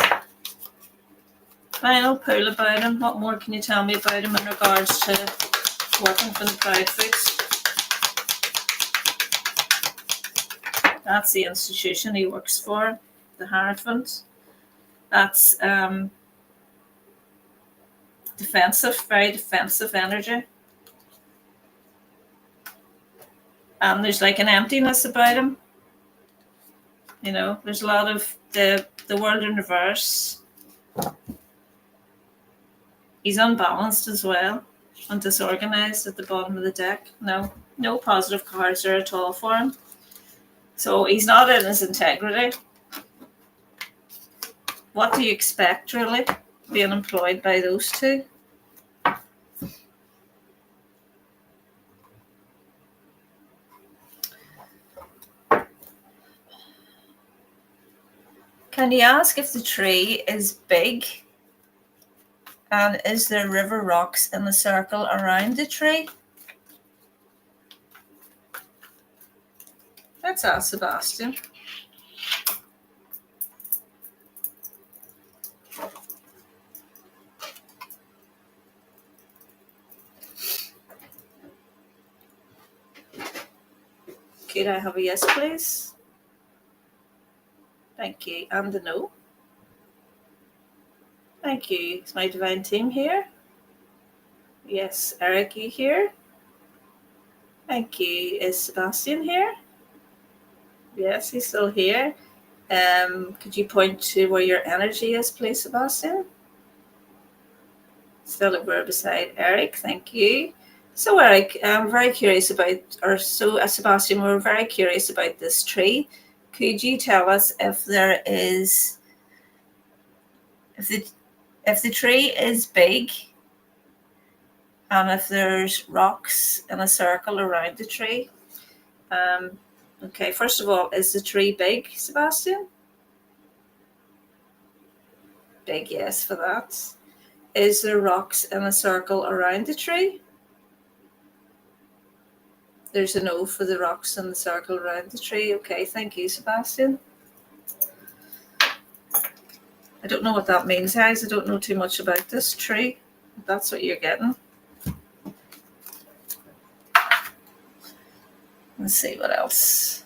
Final pull about him. What more can you tell me about him in regards to working for the Pride Foods? That's the institution he works for, the Hierophant. That's defensive, very defensive energy. And there's like an emptiness about him. You know, there's a lot of the world in reverse. He's unbalanced as well and disorganized at the bottom of the deck. No positive cards there at all for him. So he's not in his integrity. What do you expect, really, being employed by those two? Can you ask if the tree is big? And is there river rocks in the circle around the tree? Let's ask Sebastian. Could I have a yes, please? Thank you. And a no. Thank you. Is my divine team here? Yes. Eric, you here? Thank you. Is Sebastian here? Yes, he's still here. Could you point to where your energy is, please, Sebastian? Still over beside Eric. Thank you. So Eric, I'm very curious about, or so Sebastian, we're very curious about this tree. Could you tell us if there is, if the tree is big, and if there's rocks in a circle around the tree? Okay, first of all, is the tree big, Sebastian? Big, yes, for that. Is there rocks in a circle around the tree? There's a no for the rocks in the circle around the tree. Okay, thank you, Sebastian. I don't know what that means, guys. I don't know too much about this tree. That's what you're getting. Let's see what else.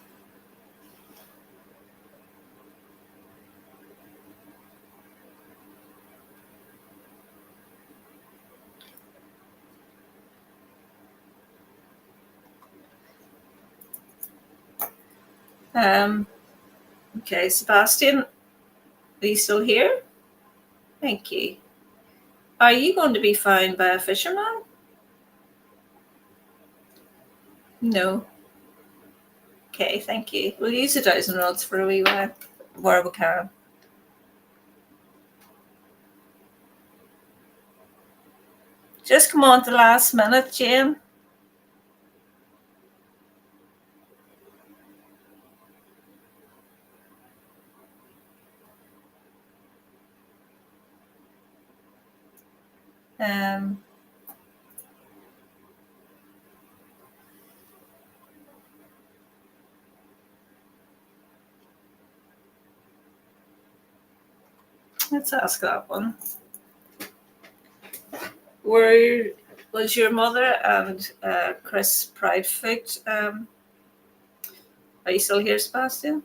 Okay, Sebastian, are you still here? Thank you. Are you going to be found by a fisherman? No. Okay, thank you. We'll use the Dowsing-Rods for a wee while, where we can. Just come on at the last minute, Jane. Let's ask that one. Was your mother and Chris Proudfoot? Are you still here, Sebastian?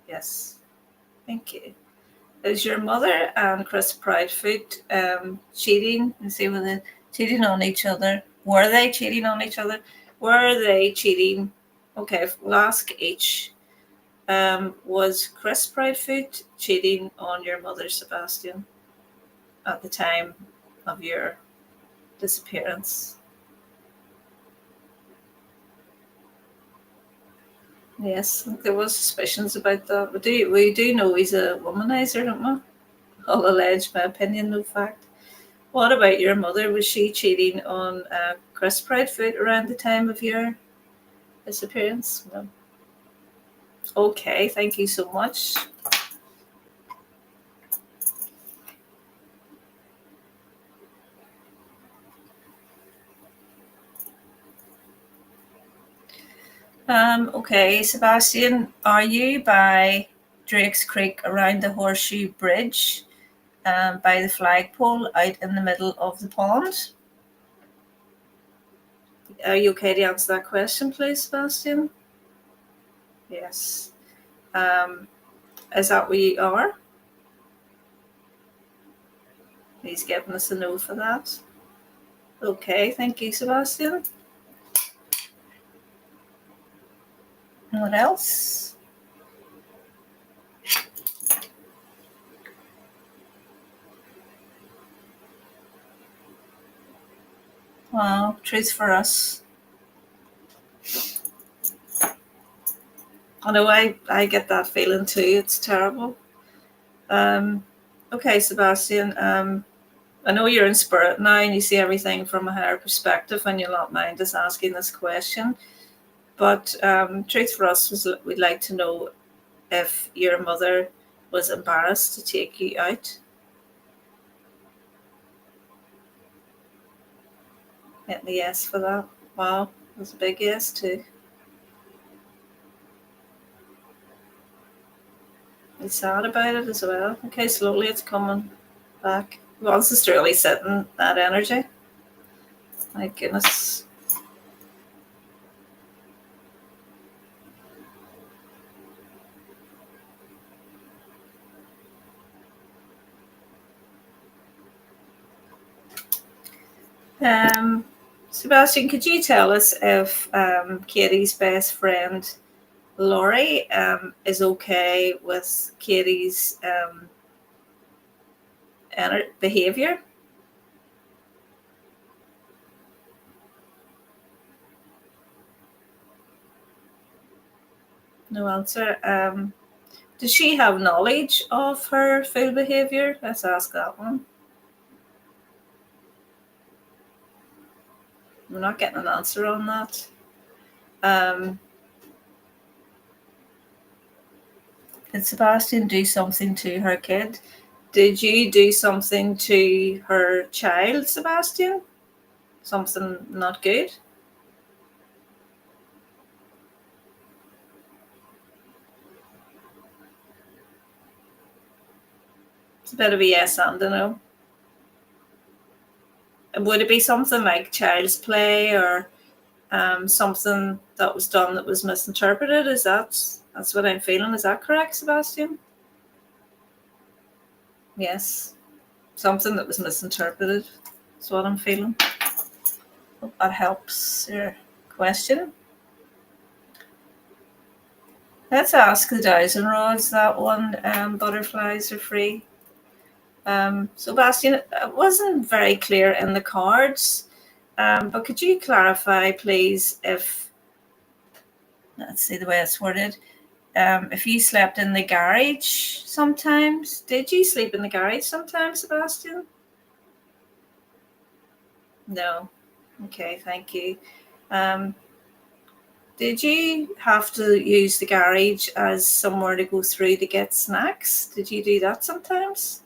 Yes. Thank you. Is your mother and Chris Proudfoot cheating? And see, were they cheating on each other? Were they cheating on each other? Were they cheating? Okay, we'll ask each. Was Chris Proudfoot cheating on your mother, Sebastian, at the time of your disappearance? Yes, there was suspicions about that. We do know he's a womanizer, don't we? All alleged, my opinion, no fact. What about your mother? Was she cheating on Chris Proudfoot around the time of your disappearance? No. Okay, thank you so much. Okay, Sebastian, are you by Drake's Creek around the Horseshoe Bridge, by the flagpole out in the middle of the pond? Are you okay to answer that question, please, Sebastian? Yes. Is that where you are? He's giving us a no for that. Okay, thank you, Sebastian. What else? Wow, truth for us. I know I get that feeling too. It's terrible. Okay, Sebastian. I know you're in spirit now and you see everything from a higher perspective and you'll not mind us asking this question. But truth for us was we'd like to know if your mother was embarrassed to take you out. Hit the yes for that. Wow, it was a big yes too. He's sad about it as well. Okay, slowly it's coming back. He wants us to really sit in that energy. My goodness. Sebastian, could you tell us if Katie's best friend Laurie is okay with Katie's behavior? No answer. Does she have knowledge of her full behaviour? Let's ask that one. We're not getting an answer on that. Did Sebastian do something to her kid? Did you do something to her child, Sebastian? Something not good? It's a bit of a yes and a no. Would it be something like child's play or something that was done that was misinterpreted? That's what I'm feeling? Is that correct, Sebastian? Yes. Something that was misinterpreted is what I'm feeling. Hope that helps your question. Let's ask the Dowsing-Rods that one. Butterflies are free. Sebastian, it wasn't very clear in the cards, but could you clarify, please, if, let's see the way it's worded, if you slept in the garage sometimes? Did you sleep in the garage sometimes, Sebastian? No. Okay, thank you. Did you have to use the garage as somewhere to go through to get snacks? Did you do that sometimes?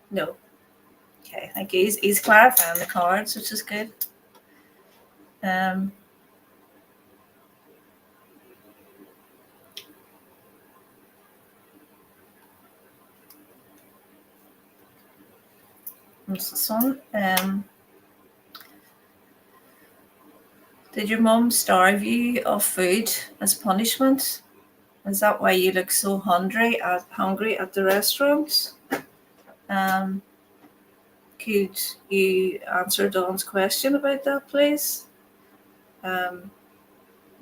No. Okay, thank you. He's clarifying the cards, which is good. What's this one? Did your mum starve you of food as punishment? Is that why you look so hungry at the restaurant? Could you answer Dawn's question about that, please?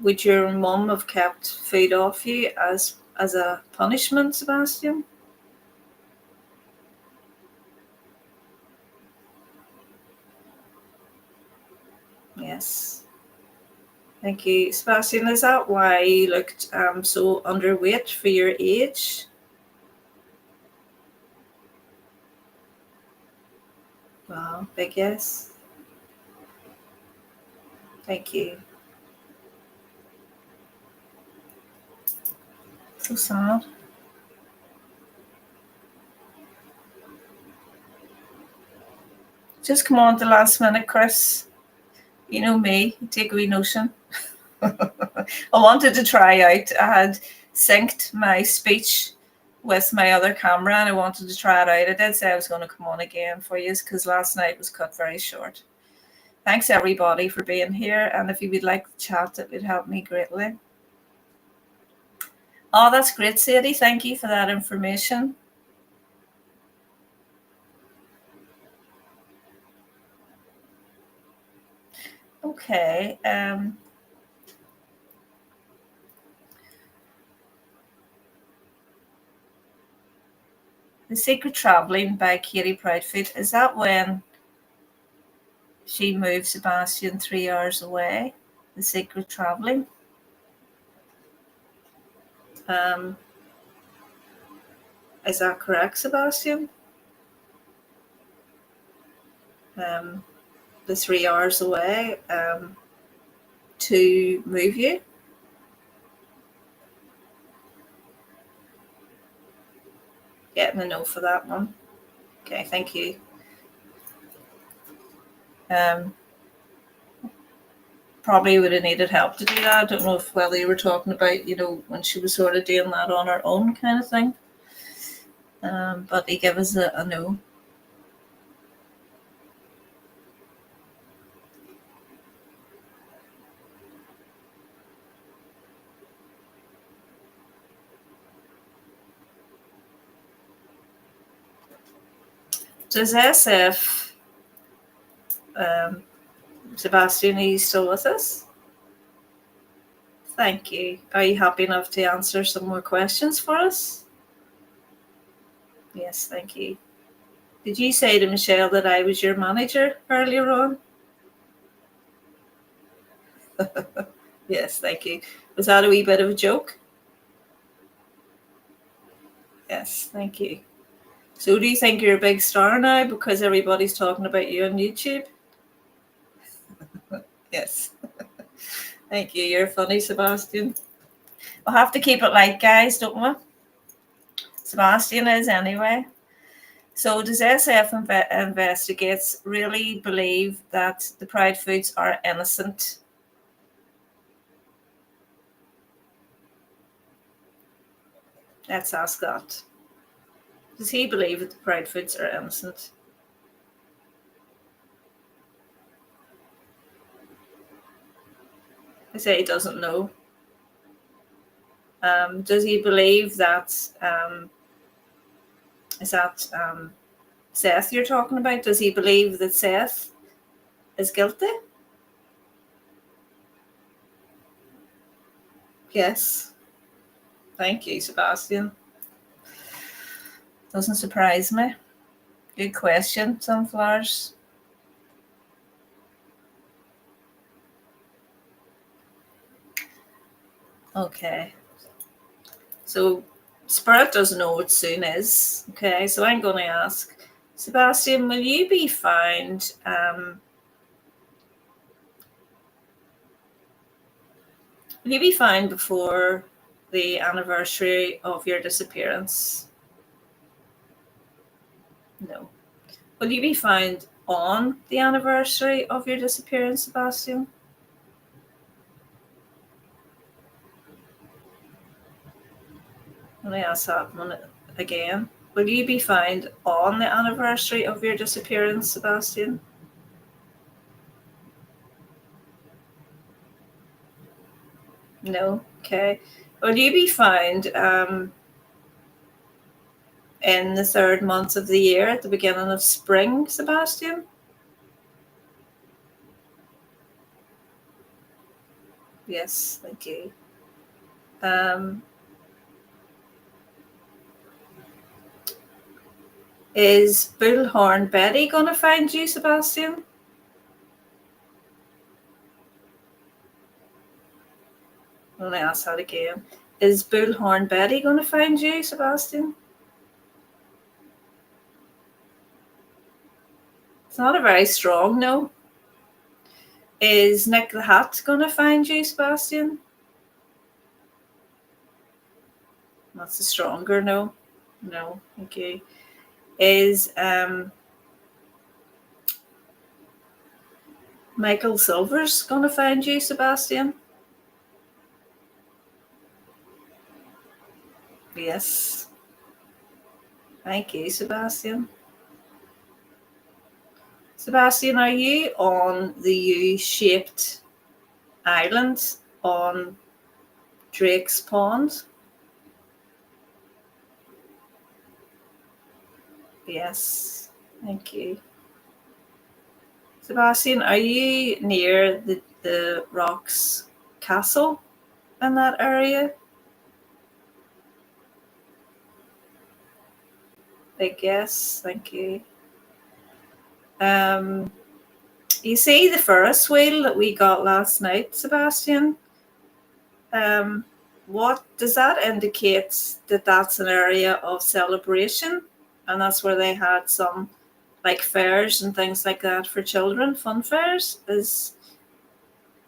Would your mum have kept food off you as a punishment, Sebastian? Yes. Thank you. Sebastian, is that why you looked so underweight for your age? Wow, big yes. Thank you. So sad. Just come on at the last minute, Chris. You know me, take a wee notion. I wanted to try out. I had synced my speech with my other camera and I wanted to try it out. I did say I was going to come on again for you because last night was cut very short. Thanks everybody for being here, and if you would like to chat, it would help me greatly. Oh, that's great, Sadie. Thank you for that information. Okay. The Secret Travelling by Katie Proudfoot, is that when she moved Sebastian 3 hours away? The Secret Travelling? Is that correct, Sebastian? The 3 hours away to move you? Getting a no for that one. Okay, thank you. Probably would have needed help to do that. I don't know whether you were talking about, when she was sort of doing that on her own kind of thing. But he gave us a no. Does SF, Sebastian, are you still with us? Thank you. Are you happy enough to answer some more questions for us? Yes, thank you. Did you say to Michelle that I was your manager earlier on? Yes, thank you. Was that a wee bit of a joke? Yes, thank you. So do you think you're a big star now because everybody's talking about you on YouTube? Yes. Thank you. You're funny, Sebastian. We'll have to keep it light, guys, don't we? Sebastian is anyway. So does SF Investigates really believe that the Pride foods are innocent? Let's ask that. Does he believe that the Pride foods are innocent? I say he doesn't know. Does he believe that, is that Seth you're talking about? Does he believe that Seth is guilty? Yes. Thank you, Sebastian. Doesn't surprise me. Good question, Sunflowers. Okay. So Spirit doesn't know what soon is. Okay, so I'm going to ask Sebastian, will you be found before the anniversary of your disappearance? No. Will you be found on the anniversary of your disappearance, Sebastian? Let me ask that one again. Will you be found on the anniversary of your disappearance, Sebastian? No. Okay. Will you be found in the third month of the year at the beginning of spring, Sebastian? Yes, thank you. Is Bullhorn Betty going to find you, Sebastian? Let me ask that again. Is Bullhorn Betty going to find you, Sebastian? It's not a very strong no. Is Nick the Hat going to find you, Sebastian? That's a stronger no. No, thank you. Is Michael Silvers going to find you, Sebastian? Yes. Thank you, Sebastian. Sebastian, are you on the U-shaped island on Drake's Pond? Yes. Thank you. Sebastian, are you near the Rocks Castle in that area? Big yes, thank you. You see the Ferris wheel that we got last night, Sebastian? What does that indicate? That that's an area of celebration, and that's where they had some like fairs and things like that for children, fun fairs? Is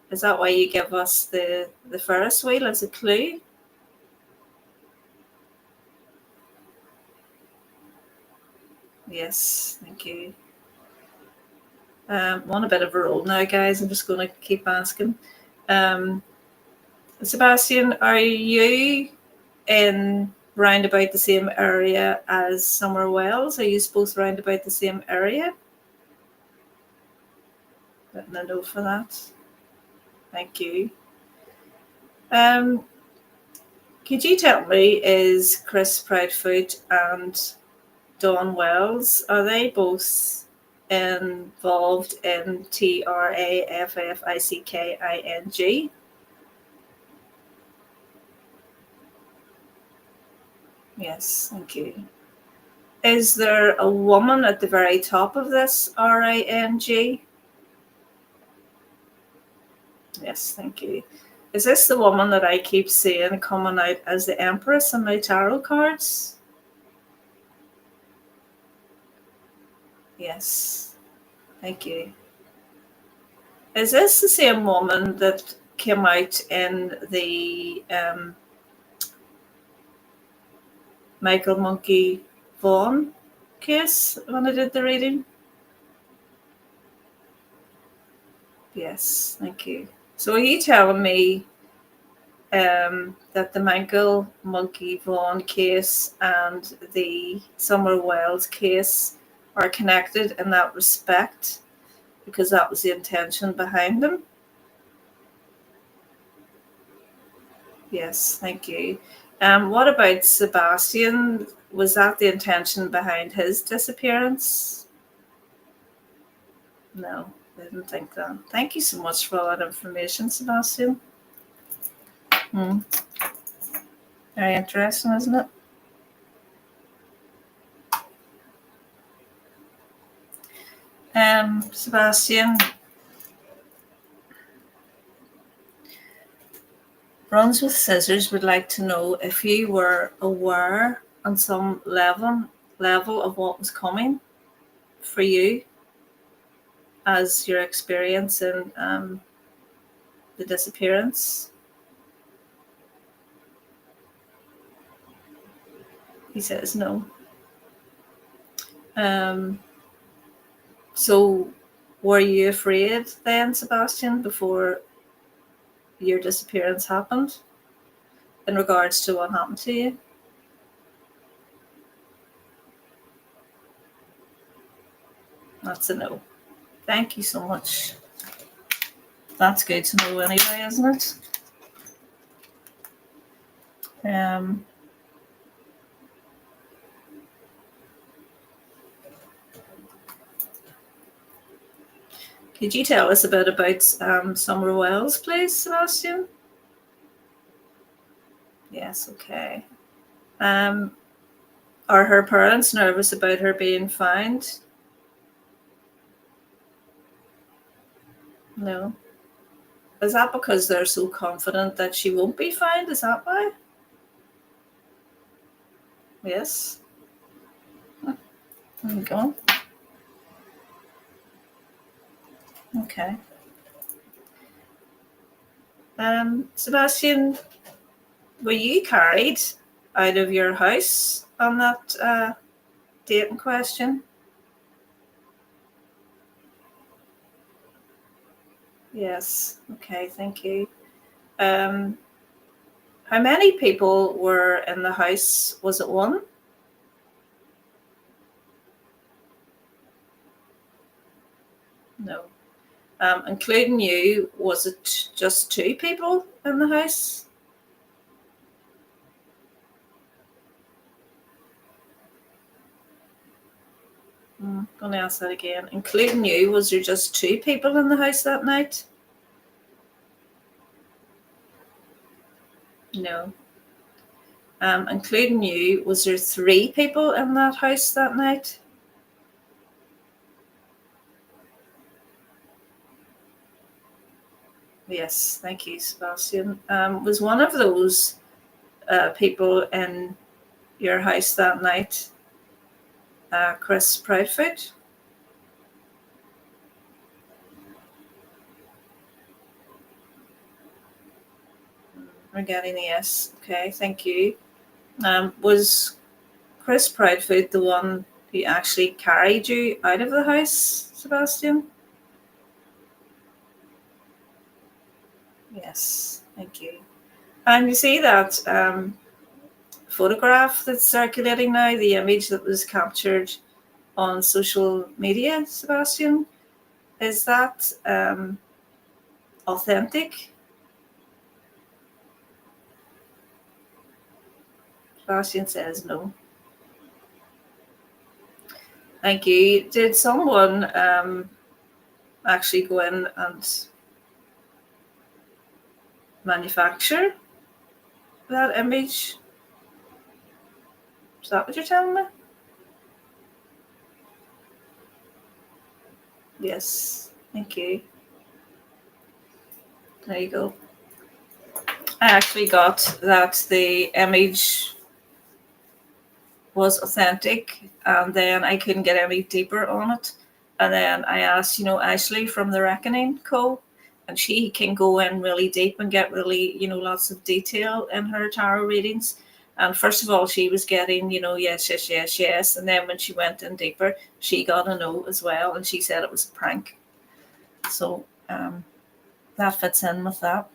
that why you give us the Ferris wheel as a clue? Yes, thank you. On a bit of a roll now, guys. I'm just going to keep asking. Sebastian, are you in round about the same area as Summer Wells? Are you both round about the same area? Letting a note for that. Thank you. Could you tell me, is Chris Proudfoot and Dawn Wells, are they both involved in TRAFFICKING? Yes, thank you. Is there a woman at the very top of this RING? Yes, thank you. Is this the woman that I keep seeing coming out as the Empress in my tarot cards? Yes. Thank you. Is this the same woman that came out in the Michael Monkey Vaughan case when I did the reading? Yes, thank you. So are you telling me that the Michael Monkey Vaughan case and the Summer Wells case are connected in that respect, because that was the intention behind them? Yes, thank you. What about Sebastian? Was that the intention behind his disappearance? No, I didn't think that. Thank you so much for all that information, Sebastian. Very interesting, isn't it? Sebastian, Runs with Scissors would like to know if you were aware on some level of what was coming for you as your experience in the disappearance. He says no. So were you afraid then, Sebastian, before your disappearance happened, in regards to what happened to you? That's a no. Thank you so much. That's good to know anyway, isn't it? Could you tell us a bit about Summer Wells, please, Sebastian? Yes, okay. Are her parents nervous about her being found? No. Is that because they're so confident that she won't be found? Is that why? Yes. There you go. Okay. Sebastian, were you carried out of your house on that date in question? Yes. Okay, thank you. How many people were in the house? Was it one? No. Including you, was it just two people in the house? I'm going to ask that again. Including you, was there just two people in the house that night? No. Including you, was there three people in that house that night? Yes, thank you, Sebastian. Was one of those people in your house that night Chris Proudfoot? We're getting a yes. Okay, thank you. Was Chris Proudfoot the one who actually carried you out of the house, Sebastian? Yes, thank you. And you see that photograph that's circulating now, the image that was captured on social media, Sebastian? Is that authentic? Sebastian says no. Thank you. Did someone actually go in and manufacture that image? Is that what you're telling me? Yes. Thank you. There you go. I actually got that the image was authentic, and then I couldn't get any deeper on it. And then I asked, Ashley from the Reckoning Co., and she can go in really deep and get really, lots of detail in her tarot readings. And first of all, she was getting, yes, yes, yes, yes. And then when she went in deeper, she got a no as well. And she said it was a prank. So that fits in with that.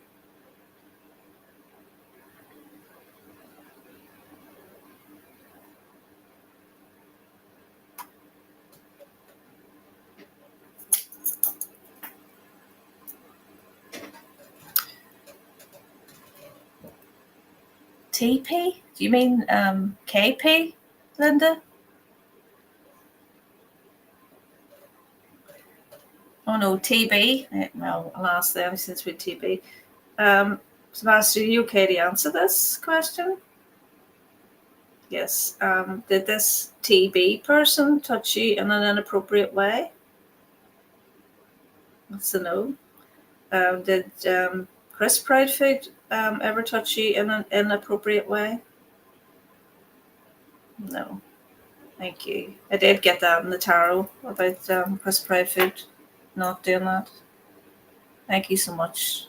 TP? Do you mean KP, Linda? Oh no, TB. Well, I'll ask them since we're TB. Sebastian, are you okay to answer this question? Yes. Did this TB person touch you in an inappropriate way? That's a no. Did Chris Proudfoot ever touch you in an inappropriate way? No. Thank you. I did get that in the tarot about Chris Proudfoot not doing that. Thank you so much.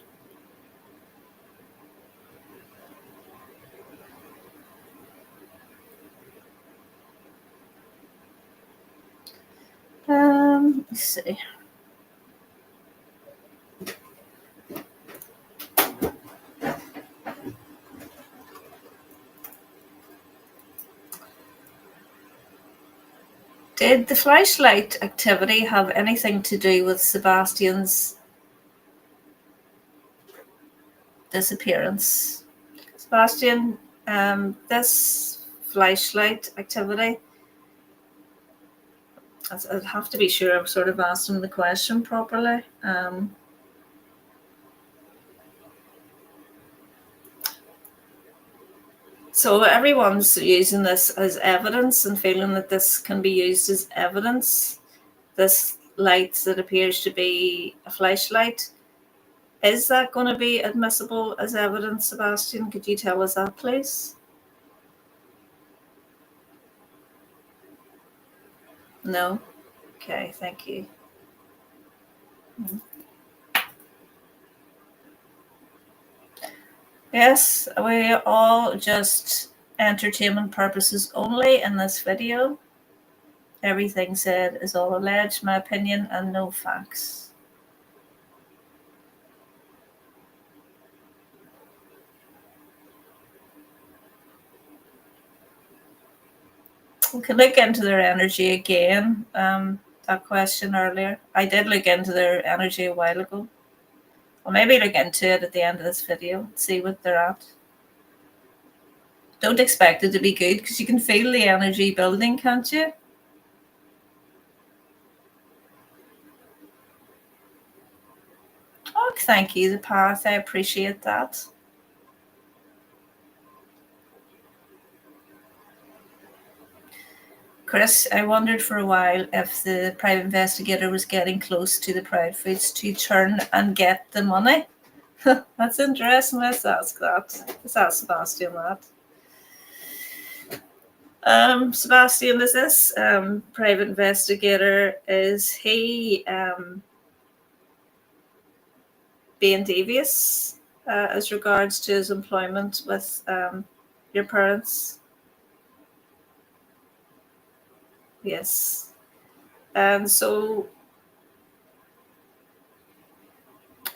Let's see. Did the flashlight activity have anything to do with Sebastian's disappearance? Sebastian, this flashlight activity, I'd have to be sure I've sort of asked him the question properly. So everyone's using this as evidence and feeling that this can be used as evidence. This light that appears to be a flashlight. Is that going to be admissible as evidence, Sebastian? Could you tell us that, please? No? Okay, thank you. Yes, we are all just entertainment purposes only in this video. Everything said is all alleged, my opinion, and no facts. We can look into their energy again. That question earlier. I did look into their energy a while ago. I'll maybe look into it at the end of this video, see what they're at. Don't expect it to be good because you can feel the energy building, can't you? Oh, thank you, the path. I appreciate that. Chris, I wondered for a while if the private investigator was getting close to the Proudfoots to turn and get the money. That's interesting. Let's ask that. Let's ask Sebastian that. Sebastian, is this private investigator, is he being devious as regards to his employment with your parents? Yes. And so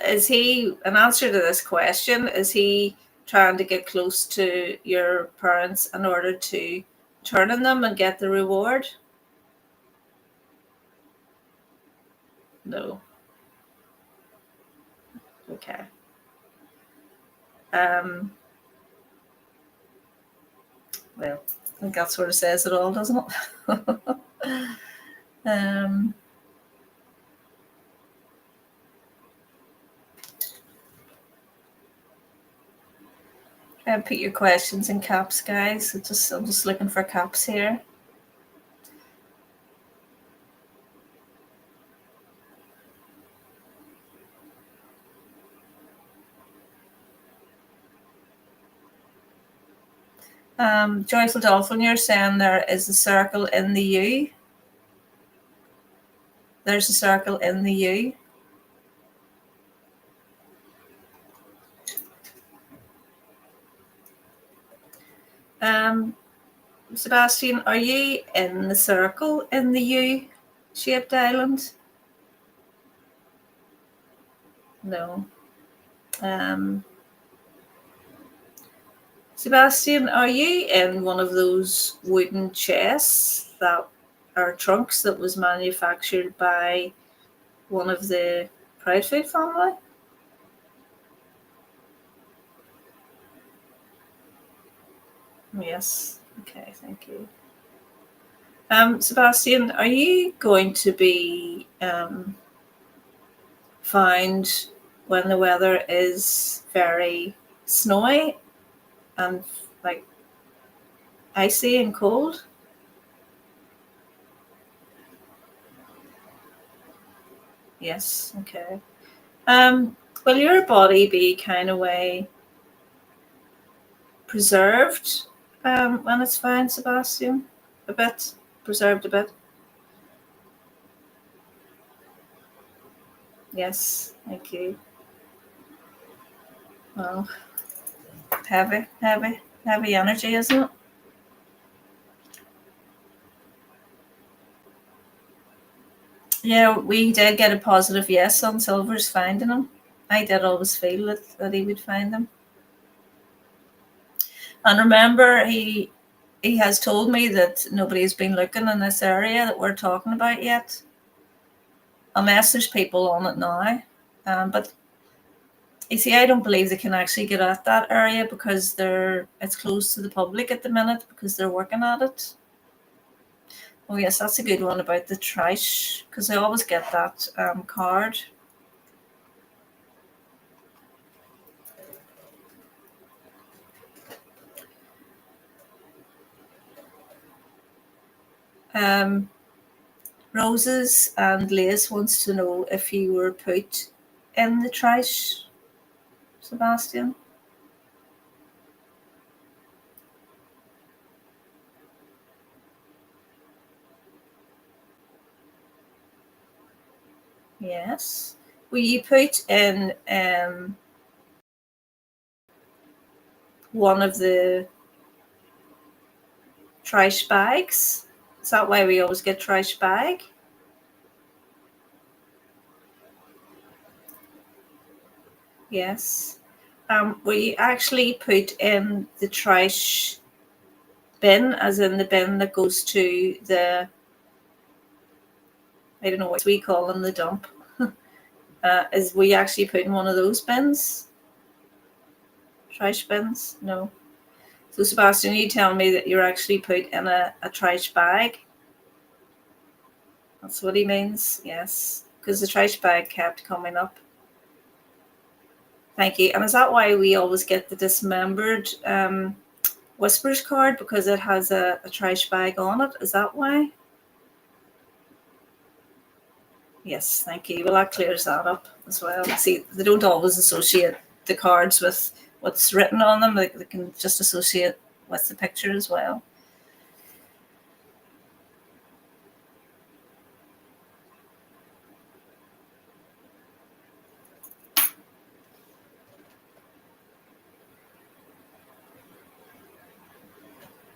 is he, an answer to this question, is he trying to get close to your parents in order to turn on them and get the reward? No. Okay. Well, I think that sort of says it all, doesn't it? Put your questions in caps, guys. I'm just looking for caps here. Joyful Dolphin, you're saying there is a circle in the U. There's a circle in the U. Sebastian, are you in the circle in the U-shaped island? No. Sebastian, are you in one of those wooden chests that are trunks that was manufactured by one of the Proudfoot family? Yes. Okay, thank you. Sebastian, are you going to be found when the weather is very snowy and like icy and cold? Yes, okay. Will your body be kind of way preserved when it's fine, Sebastian? A bit? Preserved a bit? Yes, thank you. Well, heavy energy, isn't it? Yeah, we did get a positive yes on Silver's finding him. I did always feel that he would find them. And remember, he has told me that nobody's been looking in this area that we're talking about yet, unless there's people on it now. But you see, I don't believe they can actually get at that area because it's closed to the public at the minute because they're working at it. Oh yes, that's a good one about the trash because I always get that card. Roses and Lace wants to know if you were put in the trash, Sebastian. Yes. Were you put in one of the trash bags? Is that why we always get trash bag? Yes. Were you actually put in the trash bin, as in the bin that goes to the, I don't know what we call them, the dump? Were you actually put in one of those bins? Trash bins? No. So Sebastian, you tell me that you're actually put in a trash bag? That's what he means, yes. Because the trash bag kept coming up. Thank you. And is that why we always get the dismembered Whispers card? Because it has a trash bag on it? Is that why? Yes, thank you. Well, that clears that up as well. See, they don't always associate the cards with what's written on them. They can just associate with the picture as well.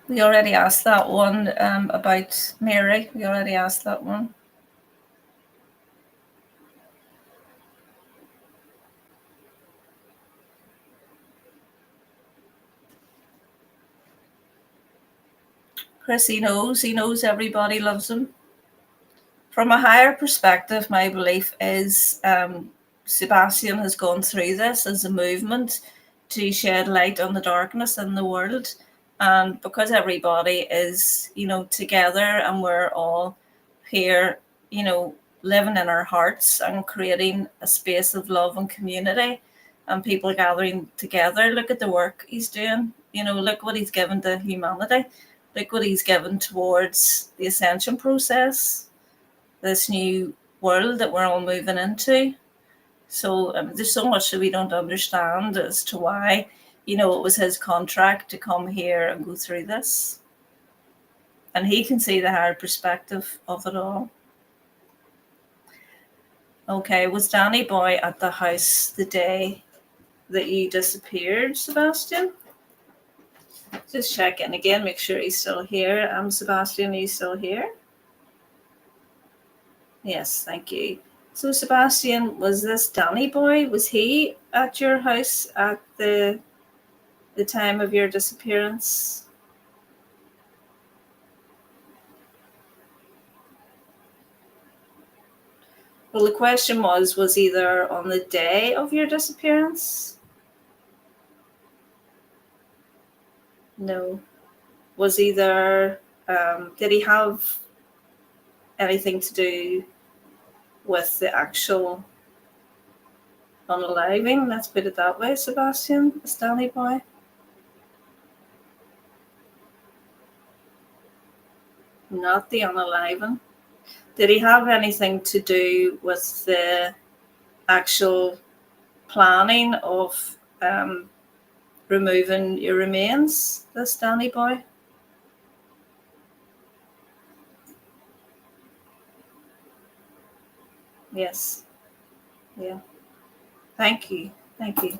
We already asked that one about Mary. We already asked that one. Chris, he knows everybody loves him. From a higher perspective, my belief is Sebastian has gone through this as a movement to shed light on the darkness in the world. And because everybody is, together and we're all here, living in our hearts and creating a space of love and community and people gathering together, look at the work he's doing. Look what he's given to humanity. Look what he's given towards the ascension process, this new world that we're all moving into. So there's so much that we don't understand as to why you know, it was his contract to come here and go through this. And he can see the higher perspective of it all. Okay, was Danny Boy at the house the day that you disappeared, Sebastian? Just check in again, make sure he's still here. Sebastian, are you still here? Yes, thank you. So, Sebastian, was this Danny Boy? Was he at your house at the time of your disappearance? Well, the question was he there on the day of your disappearance? No. Was he there? Did he have anything to do with the actual unaliving? Let's put it that way, Sebastian, Danny Boy. Not the unaliving. Did he have anything to do with the actual planning of removing your remains, this Danny Boy? Yes. Yeah. Thank you. Thank you.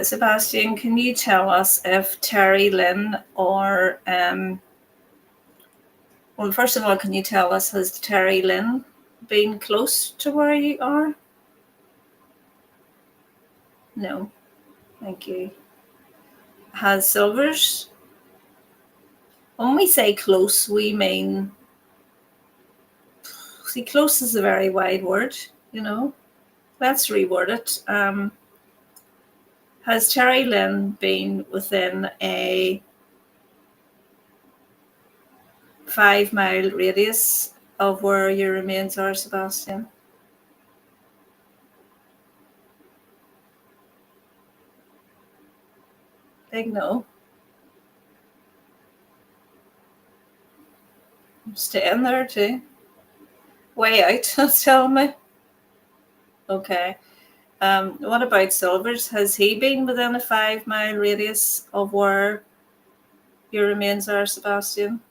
Sebastian, can you tell us if Terry Lynn or well, first of all, can you tell us, has Terry Lynn been close to where you are? No. Thank you. Has Silvers? When we say close, we mean, see, close is a very wide word, you know. Let's reword it. Has Terry Lynn been within a 5-mile radius of where your remains are, Sebastian? Big no. I'm staying there too. Way out, that's telling me. Okay. What about Silvers? Has he been within a 5-mile radius of where your remains are, Sebastian?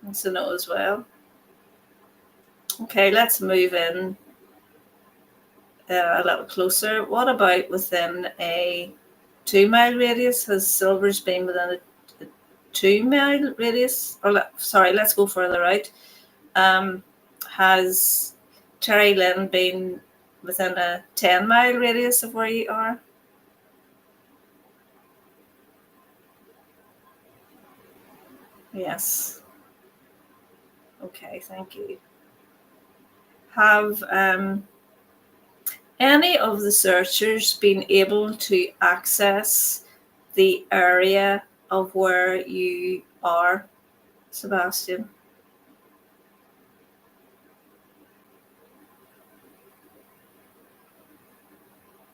That's a no as well. Okay, let's move in a little closer. What about within a 2-mile radius? Has Silvers been within a 2-mile radius? Or sorry, let's go further out. Has Terry Lynn been within a 10-mile radius of where you are? Yes. Okay, thank you. Have any of the searchers been able to access the area of where you are, Sebastian?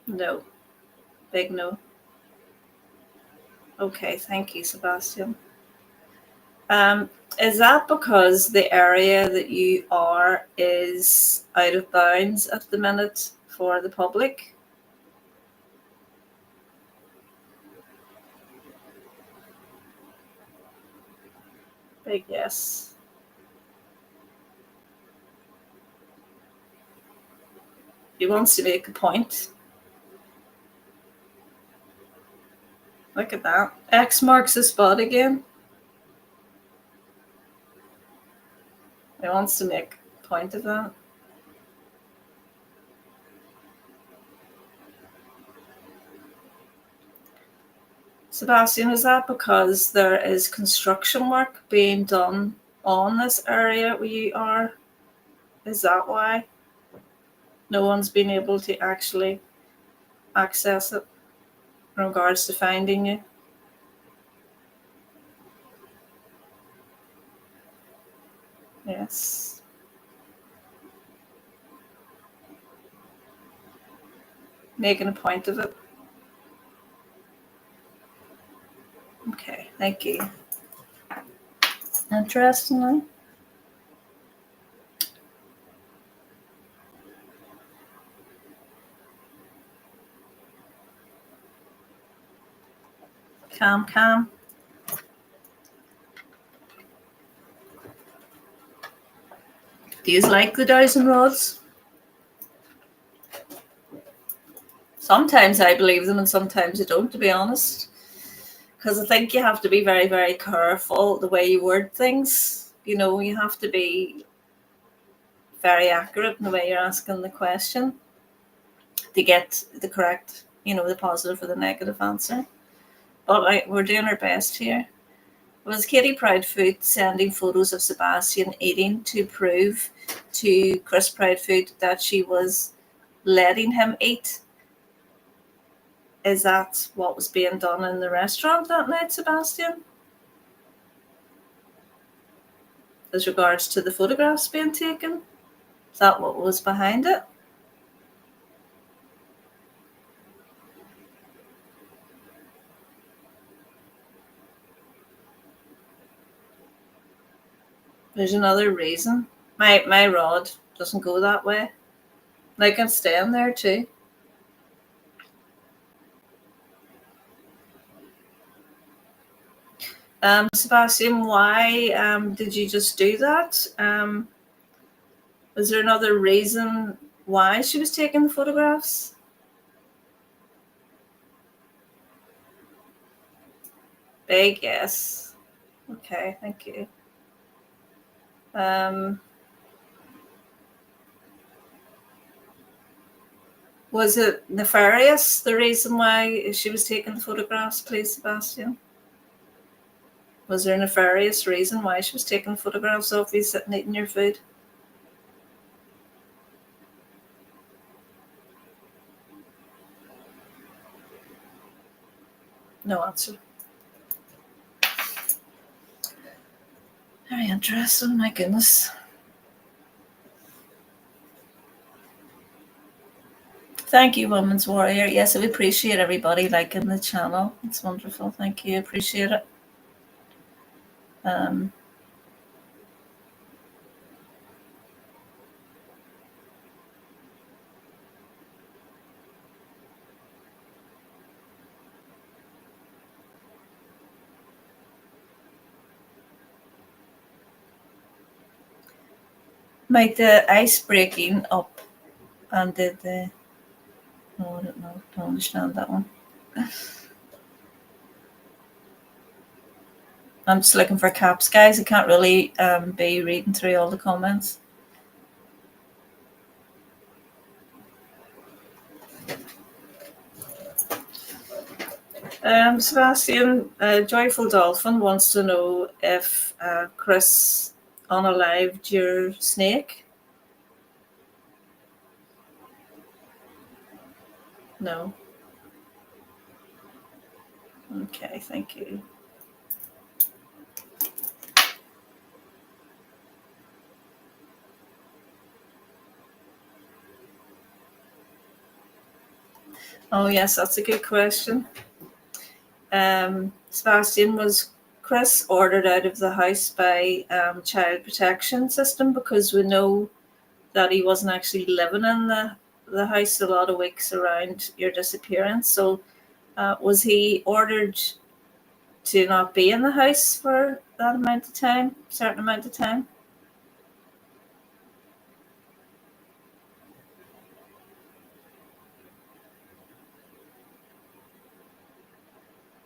No. Big no. Okay, thank you, Sebastian. Is that because the area that you are is out of bounds at the minute for the public? Big yes. He wants to make a point. Look at that. X marks the spot again. He wants to make a point of that. Sebastian, is that because there is construction work being done on this area where you are? Is that why no one's been able to actually access it in regards to finding you? Yes. Making a point of it. Okay, thank you. Interestingly. Calm. Do you like the Dowsing-Rods? Sometimes I believe them and sometimes I don't, to be honest. Because I think you have to be very, very careful the way you word things. You know, you have to be very accurate in the way you're asking the question to get the correct, the positive or the negative answer. But we're doing our best here. Was Katie Proudfoot sending photos of Sebastian eating to prove to Chris Proudfoot that she was letting him eat? Is that what was being done in the restaurant that night, Sebastian? As regards to the photographs being taken? Is that what was behind it? There's another reason. My rod doesn't go that way. I can stand there too. Sebastian, why did you just do that? Was there another reason why she was taking the photographs? Big yes. Okay, thank you. Was it nefarious, the reason why she was taking the photographs, please, Sebastian? Was there a nefarious reason why she was taking photographs of you sitting eating your food? No answer. Very interesting, my goodness. Thank you, Women's Warrior. Yes, I appreciate everybody liking the channel. It's wonderful. Thank you. Appreciate it. Might the ice breaking up and did the... No, I don't know. Don't understand that one. I'm just looking for caps, guys. I can't really be reading through all the comments. Sebastian, Joyful Dolphin wants to know if Chris unalived your snake. No. Okay, thank you. Oh, yes, that's a good question. Sebastian, was Chris ordered out of the house by child protection system? Because we know that he wasn't actually living in the house a lot of weeks around your disappearance. So was he ordered to not be in the house for that amount of time, certain amount of time?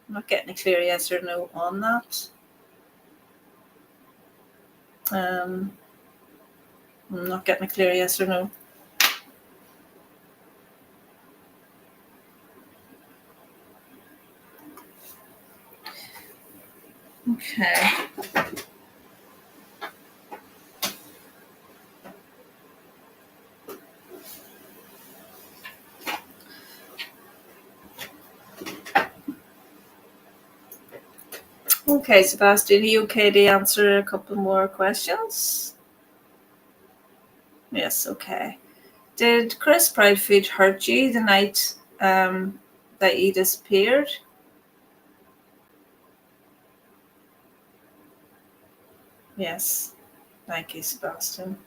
I'm not getting a clear yes or no on that. I'm not getting a clear yes or no. Okay. Okay, Sebastian, are you okay to answer a couple more questions? Yes, okay. Did Chris Proudfoot hurt you the night that you disappeared? Yes. Thank you, Sebastian.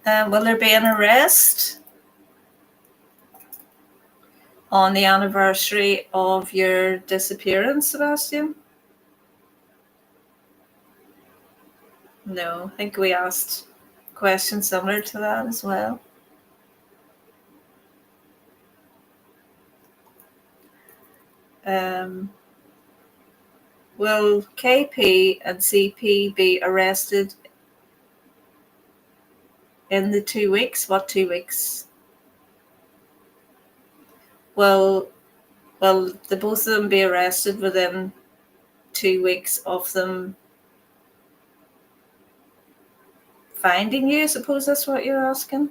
Will there be an arrest on the anniversary of your disappearance, Sebastian? No, I think we asked questions similar to that as well. Will KP and CP be arrested in the 2 weeks? What 2 weeks? Will the both of them be arrested within 2 weeks of them finding you? I suppose that's what you're asking.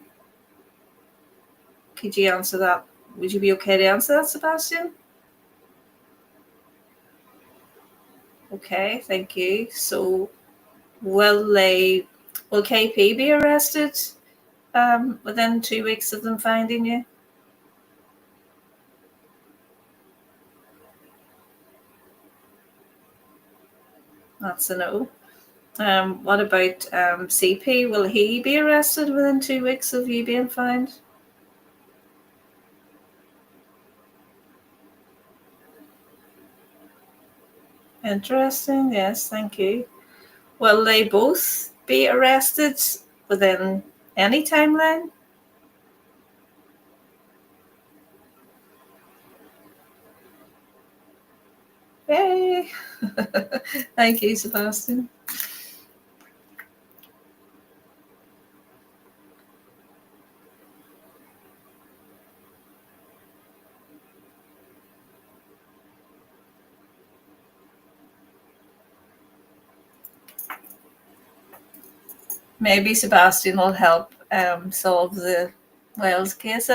Could you answer that? Would you be okay to answer that, Sebastian? Okay, thank you. So will KP be arrested within 2 weeks of them finding you? That's a no. What about CP? Will he be arrested within 2 weeks of you being found? Interesting. Yes, thank you. Will they both be arrested within any timeline? Yay! Thank you, Sebastian. Maybe Sebastian will help solve the Wells case.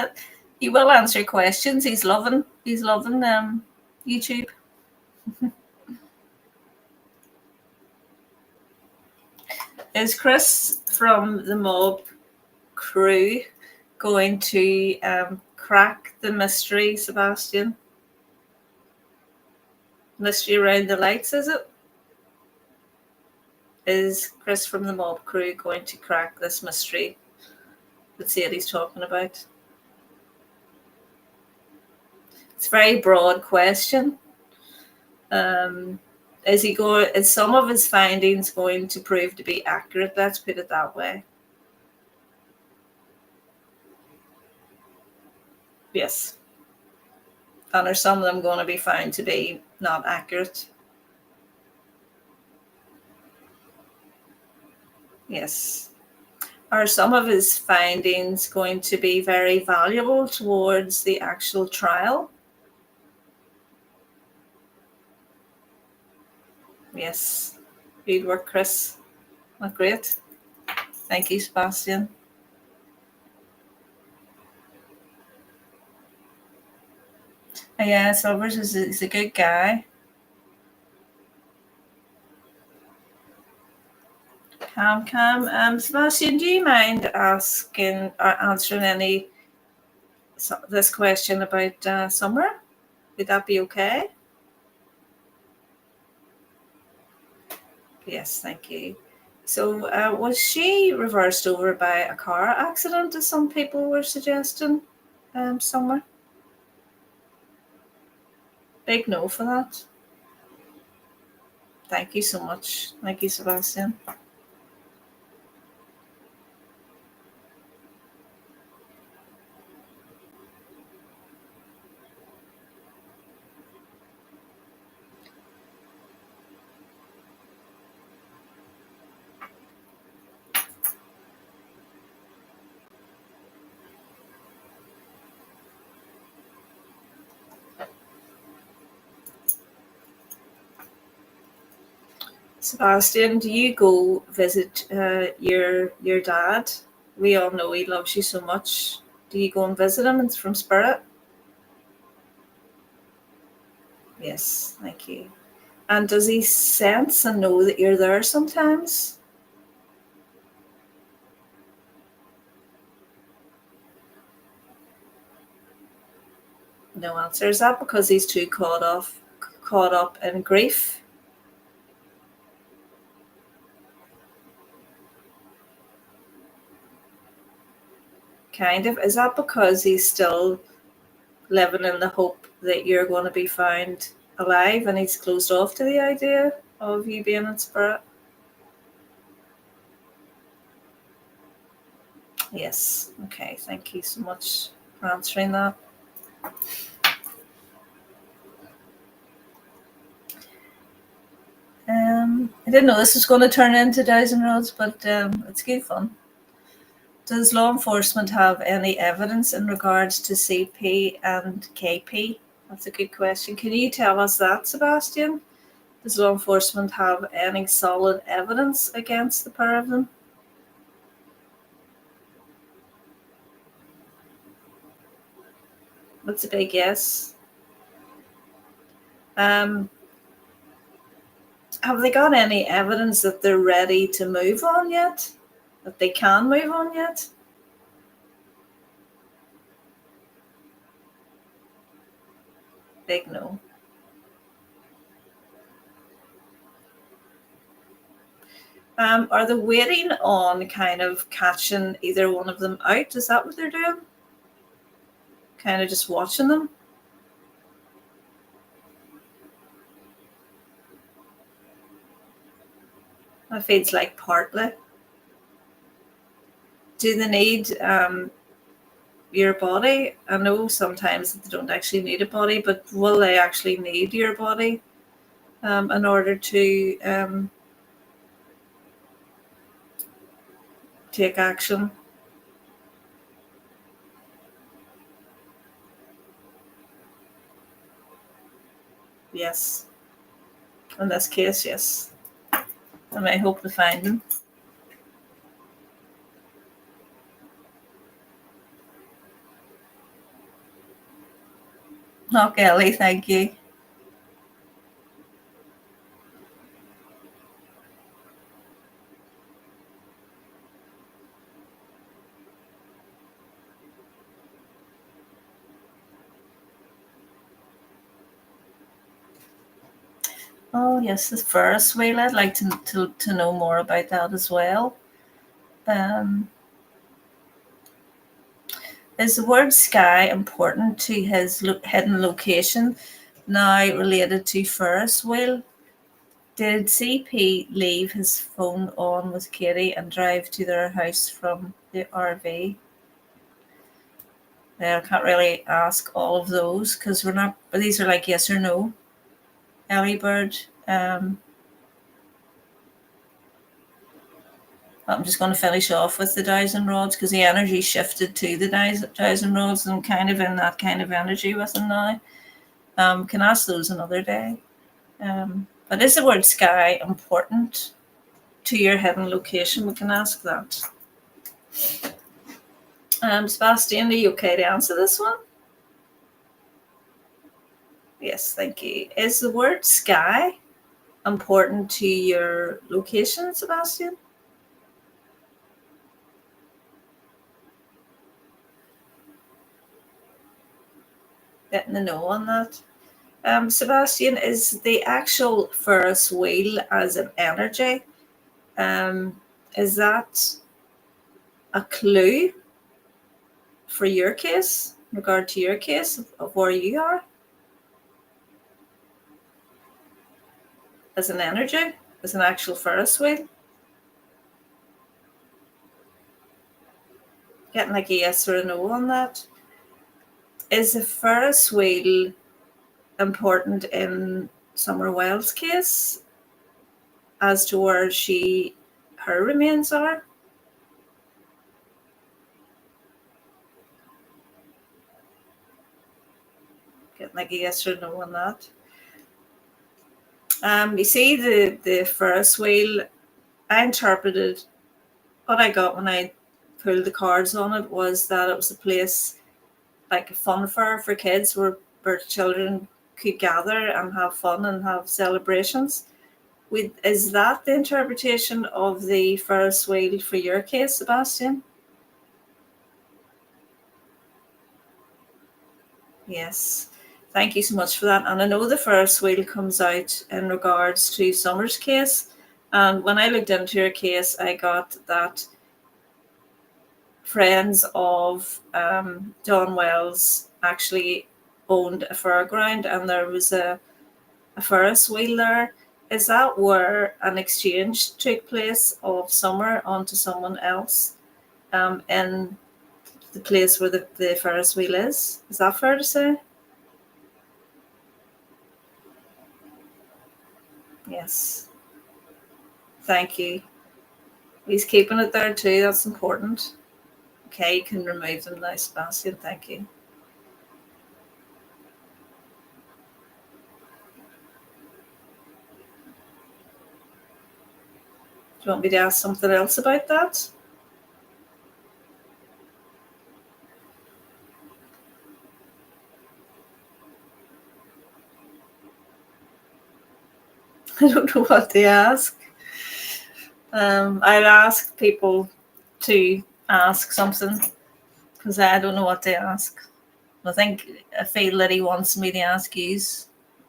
He will answer questions. He's loving YouTube. Is Chris from the mob crew going to crack the mystery, Sebastian? Mystery around the lights, is it? Is Chris from the mob crew going to crack this mystery that Sadie's talking about? It's a very broad question. Is some of his findings going to prove to be accurate? Let's put it that way. Yes. And are some of them going to be found to be not accurate? Yes. Are some of his findings going to be very valuable towards the actual trial? Yes. Good work, Chris. Not great. Thank you, Sebastian. Yeah, Silvers is a good guy. Cam. Sebastian, do you mind asking or answering this question about Summer? Would that be okay? Yes, thank you. So, was she reversed over by a car accident, as some people were suggesting? Summer? Big no for that. Thank you so much. Thank you, Sebastian. Sebastian, do you go visit your dad? We all know he loves you so much. Do you go and visit him from spirit? Yes, thank you. And does he sense and know that you're there sometimes? No answer. Is that because he's too caught up in grief? Kind of. Is that because he's still living in the hope that you're going to be found alive and he's closed off to the idea of you being in spirit? Yes. Okay. Thank you so much for answering that. I didn't know this was going to turn into Dowsing-Rods, but it's good fun. Does law enforcement have any evidence in regards to CP and KP? That's a good question. Can you tell us that, Sebastian? Does law enforcement have any solid evidence against the pair of them? That's a big yes. Have they got any evidence that they're ready to move on yet? That they can move on yet? Big no. Are they waiting on kind of catching either one of them out? Is that what they're doing? Kind of just watching them? It feels like partly. Do they need your body? I know sometimes they don't actually need a body, but will they actually need your body in order to take action? Yes. In this case, yes. And I hope to find them. Oh, Kelly, thank you. Oh, yes, the Ferris wheel. I'd like to know more about that as well. Is the word sky important to his hidden location now related to Ferris wheel? Did CP leave his phone on with Katie and drive to their house from the RV? I can't really ask all of those because we're not, but these are like yes or no. Ellie Bird. I'm just going to finish off with the Dowsing-Rods because the energy shifted to the Dowsing-Rods and kind of in that kind of energy with them now. Can ask those another day. But is the word sky important to your hidden location? We can ask that. Sebastian, are you okay to answer this one? Yes, thank you. Is the word sky important to your location, Sebastian? Getting a no on that. Sebastian, is the actual Ferris wheel as an energy? Is that a clue for your case, in regard to your case of where you are? As an energy, as an actual Ferris wheel? Getting like a yes or a no on that. Is the Ferris wheel important in Summer Wells' case as to where her remains are? Getting like a yes or no on that. You see the Ferris wheel, I interpreted what I got when I pulled the cards on it was that it was a place like a fun fair for kids where children could gather and have fun and have celebrations. Is that the interpretation of the Ferris wheel for your case, Sebastian? Yes. Thank you so much for that. And I know the Ferris wheel comes out in regards to Summer's case. And when I looked into her case, I got that friends of John Wells actually owned a fairground, and there was a Ferris wheel there. Is that where an exchange took place of Summer onto someone else in the place where the Ferris wheel is? Is that fair to say? Yes. Thank you. He's keeping it there too. That's important. Okay, you can remove them now, Sebastian. Thank you. Do you want me to ask something else about that? I don't know what to ask. I'll ask people to ask something because I don't know what to ask. I feel that he wants me to ask you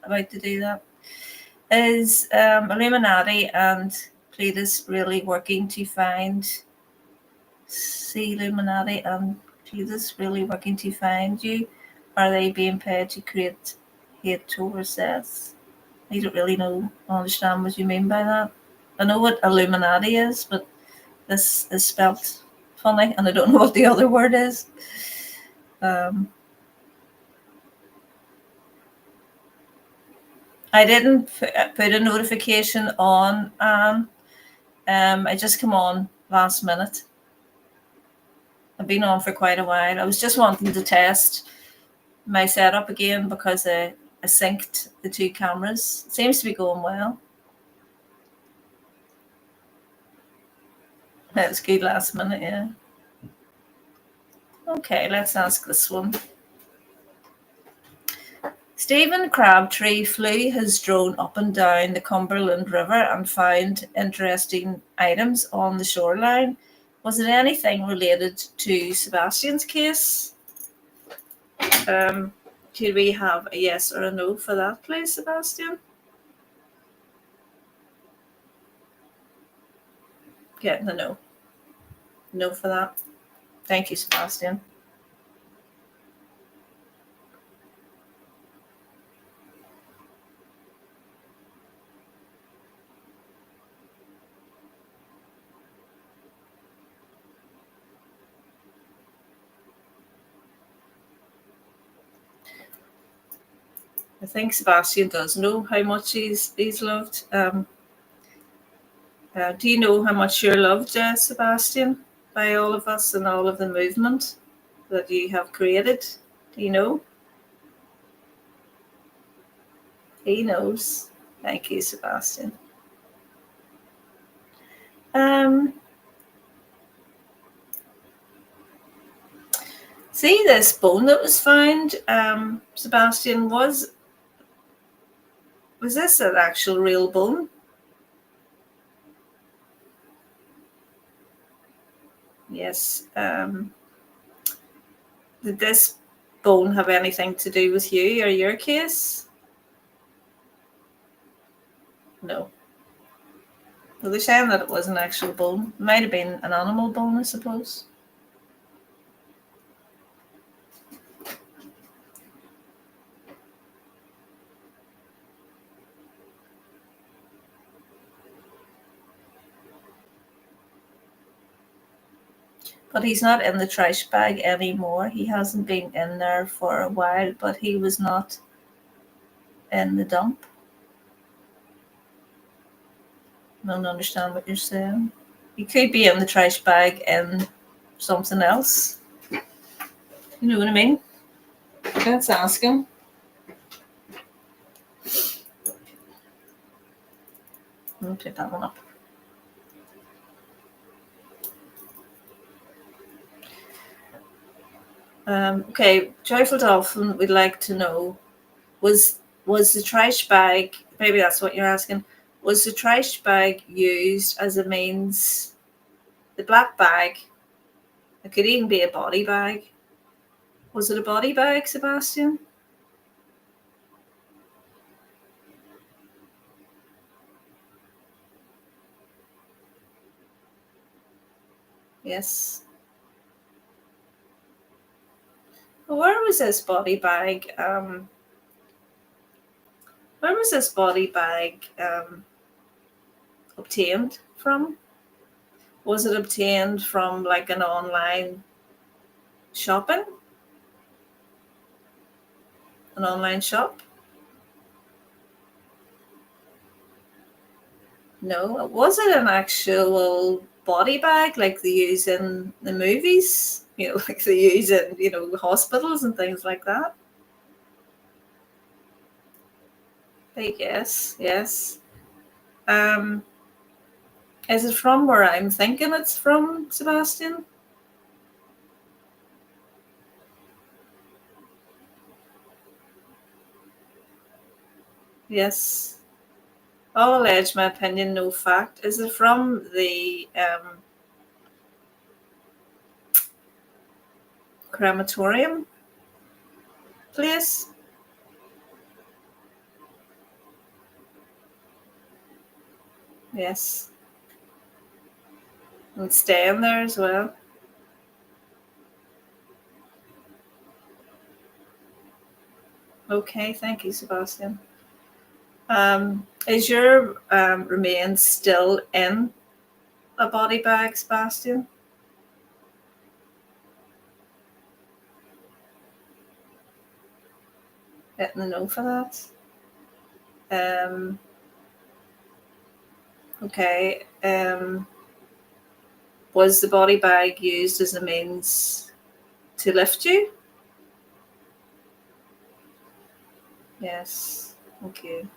about to do that. Is Illuminati and Cletus really working to find Illuminati and Cletus really working to find you? Are they being paid to create hate towards us? I don't really understand what you mean by that. I know what Illuminati is, but this is spelt funny, and I don't know what the other word is. Um, I didn't put a notification on. I just come on last minute. I've been on for quite a while. I was just wanting to test my setup again because I synced the two cameras. It seems to be going well. That was good last minute, yeah. Okay, let's ask this one. Stephen Crabtree flew his drone up and down the Cumberland River and found interesting items on the shoreline. Was it anything related to Sebastian's case? Could we have a yes or a no for that, please, Sebastian? Getting a no. No for that. Thank you, Sebastian. I think Sebastian does know how much he's loved. Do you know how much you're loved, Sebastian, by all of us and all of the movement that you have created? Do you know? He knows. Thank you, Sebastian. See this bone that was found, Sebastian, was this an actual real bone? Yes. Did this bone have anything to do with you or your case? No. Well, they're saying that it was an actual bone. It might have been an animal bone, I suppose. But he's not in the trash bag anymore. He hasn't been in there for a while, but he was not in the dump. I don't understand what you're saying. He could be in the trash bag in something else. You know what I mean? Let's ask him. I'll pick that one up. Okay, Joyful Dolphin would like to know, was the trash bag, maybe that's what you're asking, was the trash bag used as a the black bag, it could even be a body bag, Was it a body bag, Sebastian? Yes. Where was this body bag? Where was this body bag obtained from? Was it obtained from like an online shopping? An online shop? No. Was it an actual body bag like they use in the movies? You know, like they use in, hospitals and things like that? I guess, yes. Um, is it from where I'm thinking it's from, Sebastian? Yes. All alleged, my opinion, no fact. Is it from the crematorium place? Yes. And staying there as well. Okay, thank you, Sebastian. Is your remains still in a body bag, Sebastian? Getting a no for that. Okay. Was the body bag used as a means to lift you? Yes. Thank you.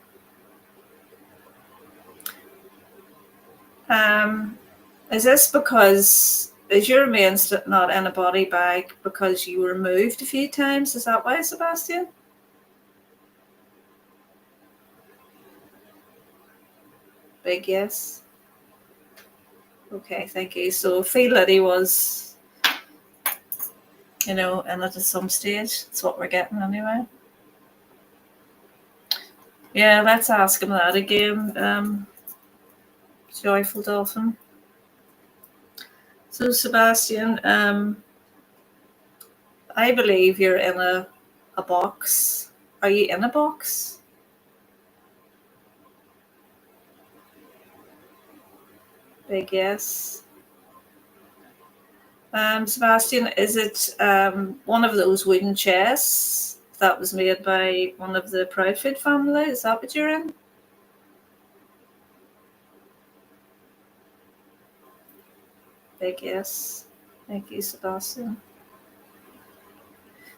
Is this because is your remains not in a body bag because you were moved a few times? Is that why, Sebastian? Big yes. Okay, thank you. So feel that he was, in it at some stage. That's what we're getting anyway. Yeah, let's ask him that again. Joyful Dolphin. So Sebastian, I believe you're in a box. Are you in a box? Big yes. Sebastian, is it one of those wooden chests that was made by one of the Proudfoot family? Is that what you're in? Big yes. Thank you, Sebastian.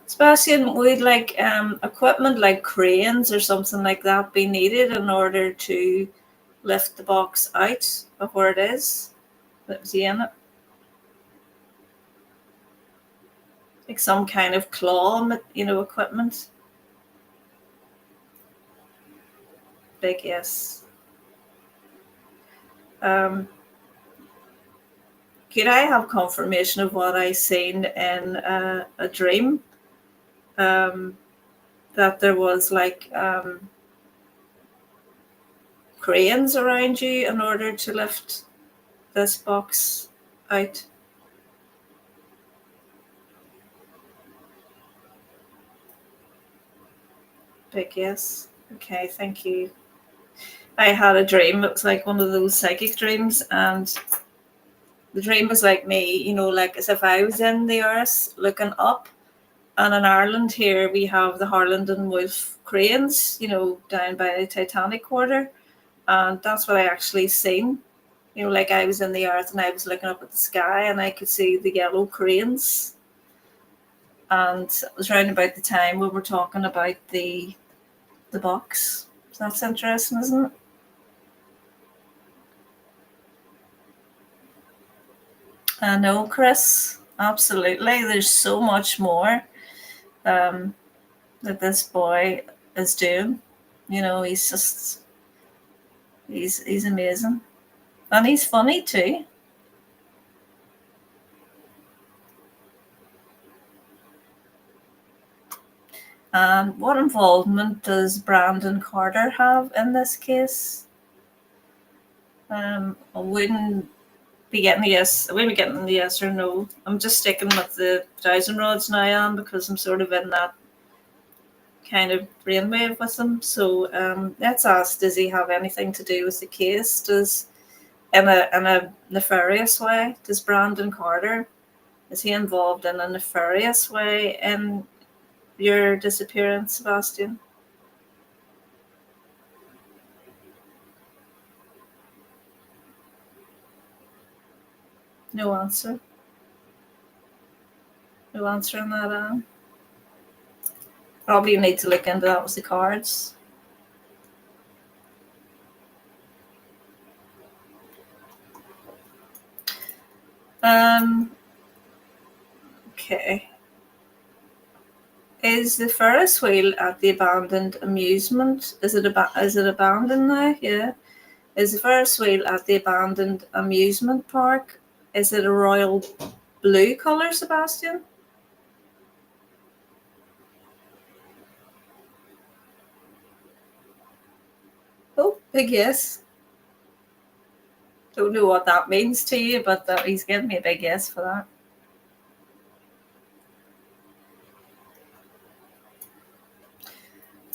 Sebastian, would like equipment like cranes or something like that be needed in order to lift the box out of where it is? That was in it. Like some kind of claw, equipment. Big yes. Could I have confirmation of what I seen in a dream? That there was like cranes around you in order to lift this box out. Big yes. Okay, thank you. I had a dream. It was like one of those psychic dreams, and the dream was like me, like as if I was in the earth looking up. And in Ireland here, we have the Harland and Wolff cranes, down by the Titanic quarter. And that's what I actually seen. Like I was in the earth and I was looking up at the sky and I could see the yellow cranes. And it was around about the time we were talking about the box. So that's interesting, isn't it? I know, Chris. Absolutely. There's so much more that this boy is doing. He's just he's amazing. And he's funny too. And what involvement does Brandon Carter have in this case? I wouldn't be getting a yes. I wouldn't be getting a yes or no. I'm just sticking with the Dowsing-Rods now, because I'm sort of in that kind of brainwave with him. So let's ask: does he have anything to do with the case? Does in a nefarious way? Does Brandon Carter, is he involved in a nefarious way in your disappearance, Sebastian? No answer. No answer on that, Anne. Probably need to look into that with the cards. Okay. Is the Ferris wheel at the abandoned amusement? Is it abandoned now? Yeah. Is the Ferris wheel at the abandoned amusement park? Is it a royal blue color, Sebastian? Oh, big yes. Don't know what that means to you, but he's giving me a big yes for that.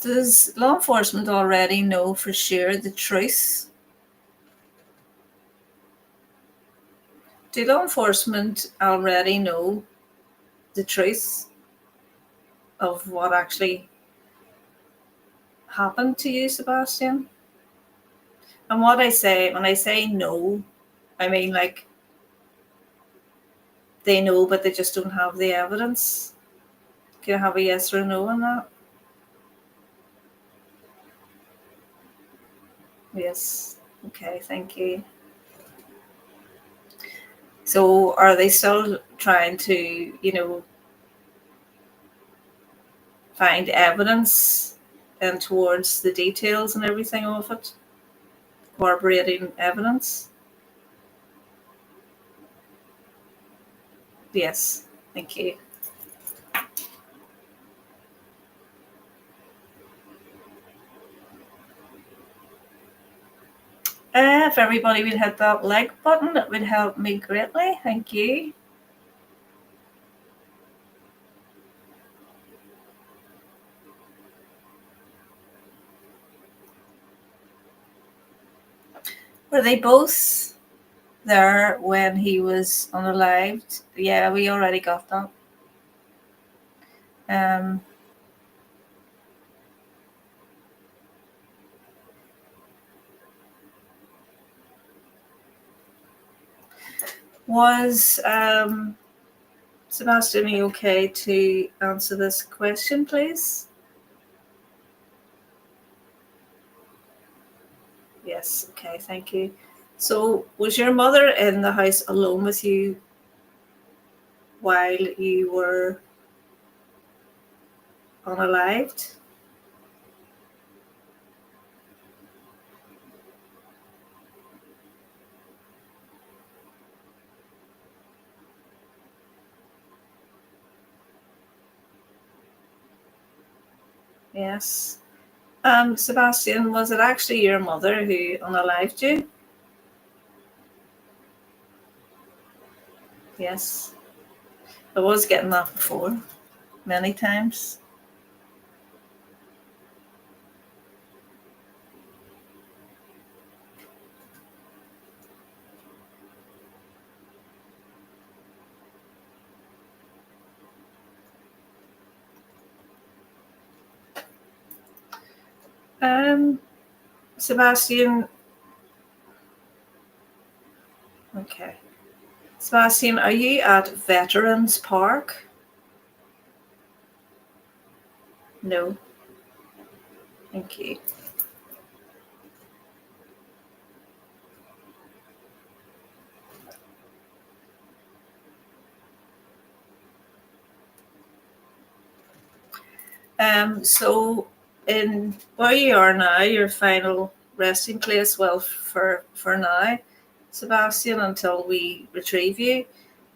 Does law enforcement already know for sure the truth? Do law enforcement already know the truth of what actually happened to you, Sebastian? And what I say, when I say no, I mean like they know, but they just don't have the evidence. Can I have a yes or a no on that? Yes. Okay, thank you. So are they still trying to, find evidence and towards the details and everything of it? Corroborating evidence? Yes, thank you. If everybody would hit that like button, it would help me greatly. Thank you. Were they both there when he was unalived? Yeah, we already got that. Um, was Sebastian, are you okay to answer this question, please? Yes, okay, thank you. So, was your mother in the house alone with you while you were unalived? Yes. Sebastian, was it actually your mother who unalived you? Yes. I was getting that before, many times. Um, Sebastian, okay. Sebastian, are you at Veterans Park? No. Thank you. So in where you are now, your final resting place, well, for now, Sebastian, until we retrieve you,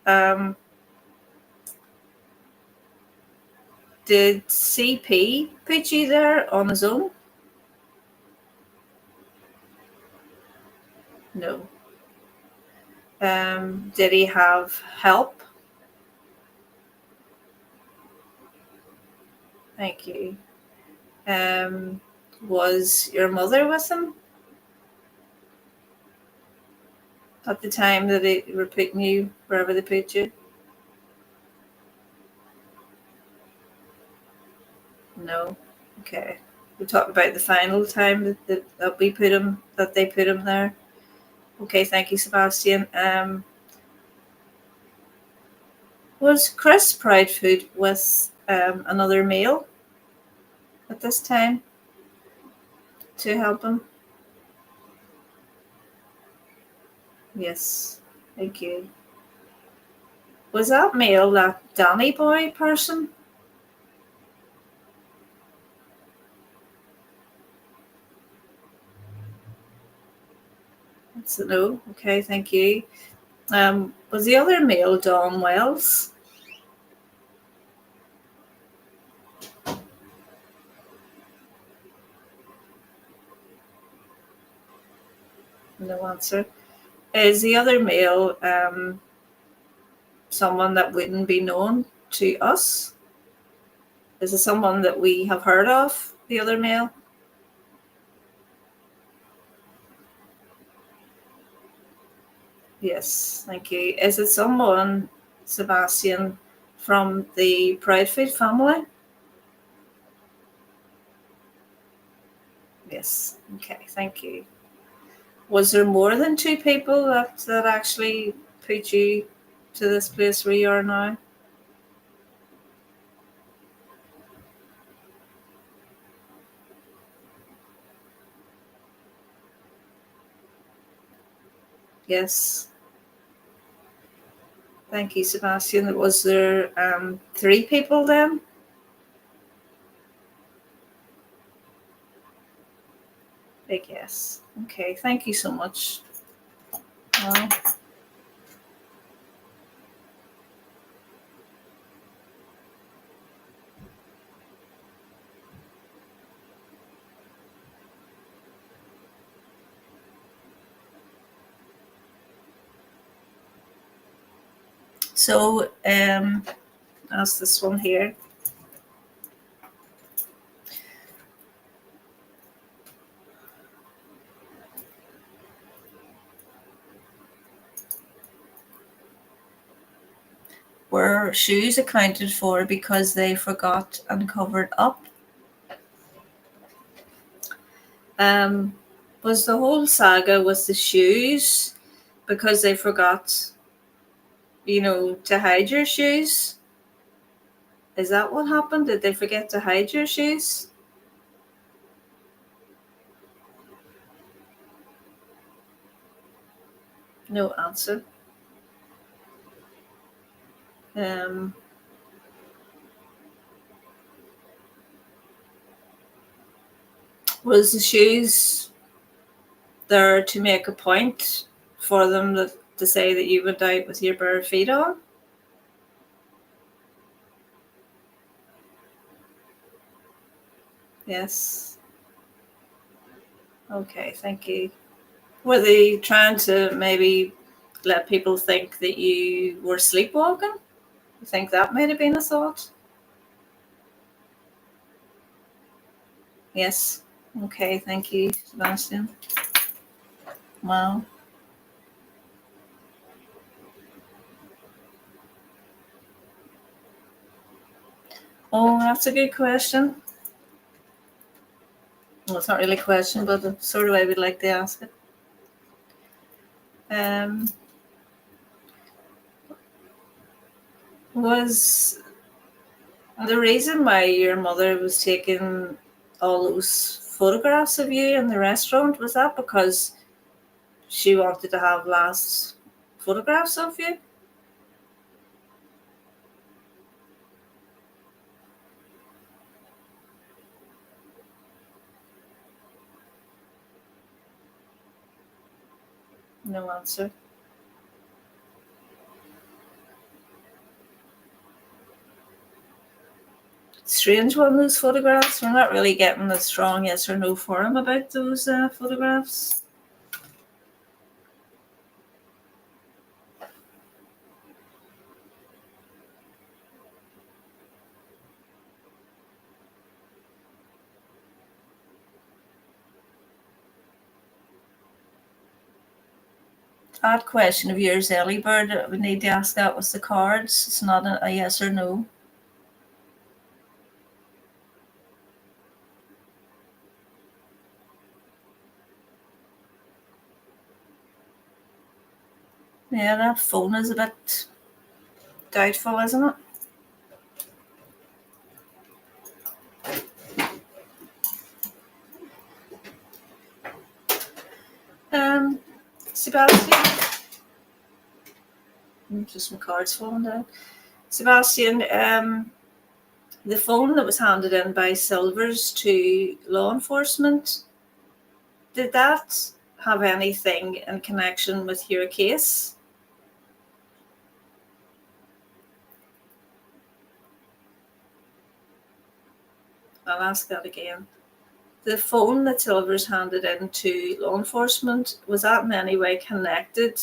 um, Did CP put you there on his own? No. Did he have help? Thank you. Was your mother with him at the time that they were putting you wherever they put you? No. Okay. We talked about the final time that we put him, that they put him there. Okay, thank you, Sebastian. Was Chris Proudfoot with another male at this time to help him? Yes, thank you. Was that male that Danny boy person? That's a no. Okay, thank you. Was the other male Don Wells? No answer. Is the other male someone that wouldn't be known to us? Is it someone that we have heard of, the other male? Yes, thank you. Is it someone, Sebastian, from the Proudfoot family? Yes, okay, thank you. Was there more than two people that actually put you to this place where you are now? Yes. Thank you, Sebastian. Was there three people then? Big yes. Okay, thank you so much. Well, so that's this one here. Were shoes accounted for because they forgot and covered up? Was the whole saga with the shoes because they forgot, to hide your shoes? Is that what happened? Did they forget to hide your shoes? No answer. Was the shoes there to make a point for them to say that you went out with your bare feet on? Yes. Okay, thank you. Were they trying to maybe let people think that you were sleepwalking? You think that might have been a thought? Yes. Okay, thank you, Sebastian. Wow. Oh, that's a good question. Well, it's not really a question, but it's sort of way we'd like to ask it. Was the reason why your mother was taking all those photographs of you in the restaurant, was that because she wanted to have last photographs of you? No answer. Strange one, those photographs. We're not really getting a strong yes or no for him about those photographs. That question of yours, Ellie Bird, we need to ask that with the cards. It's not a yes or no. Yeah, that phone is a bit doubtful, isn't it? Sebastian, just my cards falling down. Sebastian, the phone that was handed in by Silvers to law enforcement, did that have anything in connection with your case? I'll ask that again. The phone that Silvers handed in to law enforcement, was that in any way connected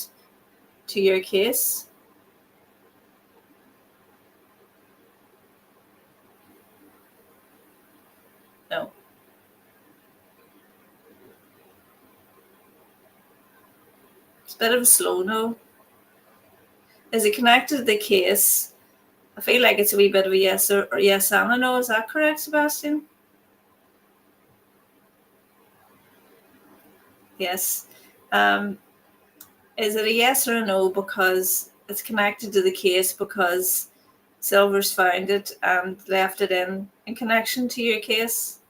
to your case? No. It's a bit of a slow no. Is it connected to the case? I feel like it's a wee bit of a yes or yes and a no. Is that correct, Sebastian? Yes. Is it a yes or a no because it's connected to the case because Silvers found it and left it in connection to your case?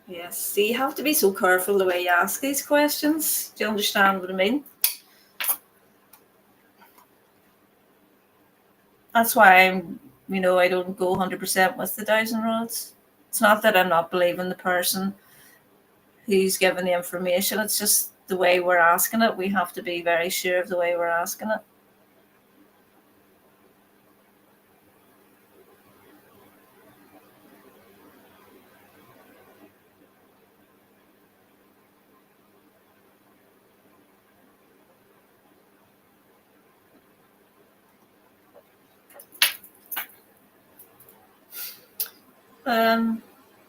Yes. See, you have to be so careful the way you ask these questions. Do you understand what I mean? That's why I don't go 100% with the Dowsing-Rods. It's not that I'm not believing the person who's given the information. It's just the way we're asking it. We have to be very sure of the way we're asking it.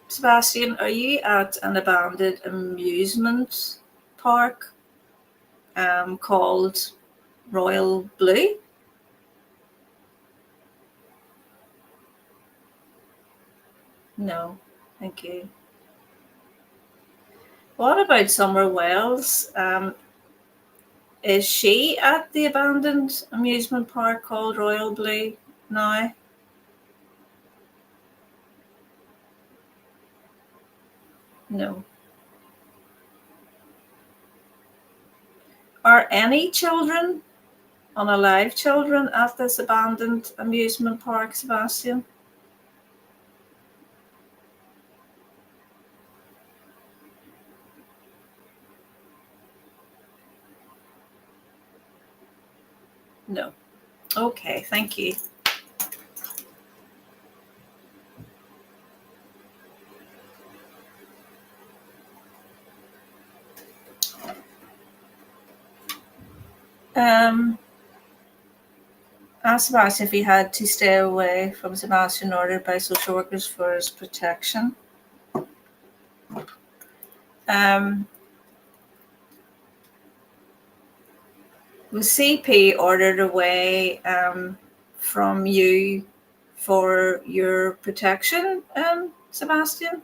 Sebastian, are you at an abandoned amusement park called Royal Blue? No, thank you. What about Summer Wells? Is she at the abandoned amusement park called Royal Blue now? No. Are any children, unalive children, at this abandoned amusement park, Sebastian? No. Okay, thank you. Asked Sebastian if he had to stay away from Sebastian ordered by social workers for his protection. Was CP ordered away from you for your protection, Sebastian?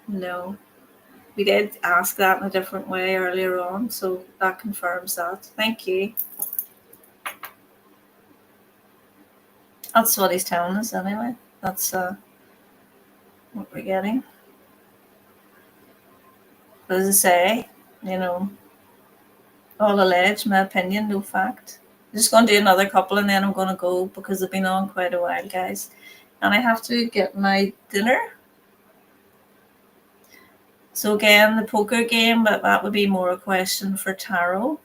No. We did ask that in a different way earlier on, so that confirms that. Thank you. That's what he's telling us anyway. That's what we're getting. But as I say, all alleged, my opinion, no fact. I'm just going to do another couple and then I'm going to go because I've been on quite a while, guys. And I have to get my dinner. So again, the poker game, but that would be more a question for tarot.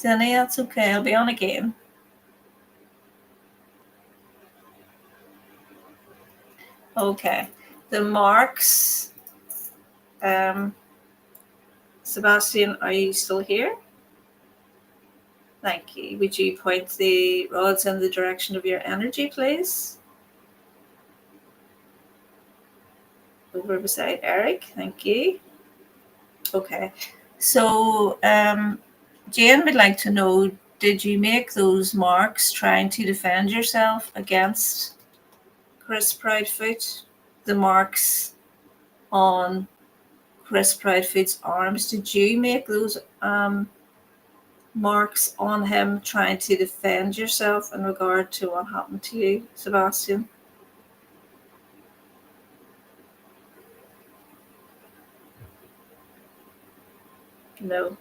Jenny, that's okay. I'll be on again. Okay. The marks. Sebastian, are you still here? Thank you. Would you point the rods in the direction of your energy, please? Over beside Eric. Thank you. Okay. So, Jane would like to know, did you make those marks trying to defend yourself against Chris Proudfoot? The marks on Chris Proudfoot's arms, did you make those marks on him trying to defend yourself in regard to what happened to you, Sebastian? No.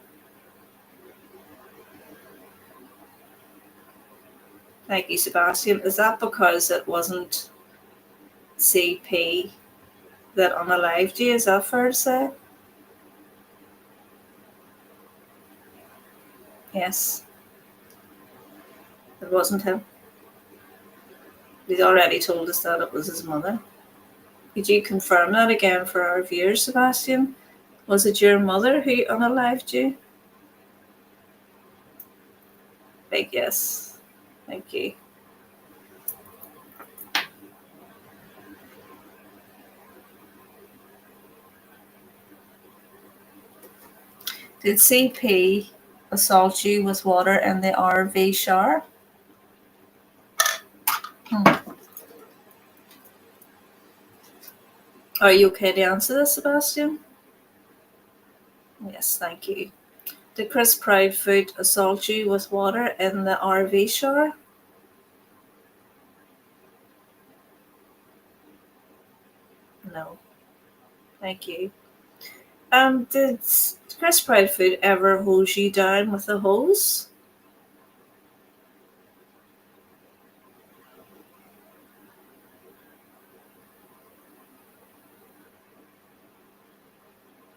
Thank you, Sebastian. Is that because it wasn't CP that unalived you? Is that fair to say? Yes. It wasn't him. He's already told us that it was his mother. Could you confirm that again for our viewers, Sebastian? Was it your mother who unalived you? Big yes. Thank you. Did CP assault you with water in the RV shower? Are you okay to answer this, Sebastian? Yes, thank you. Did Chris Proudfoot assault you with water in the RV shower? No. Thank you. Did Chris Proudfoot ever hose you down with a hose?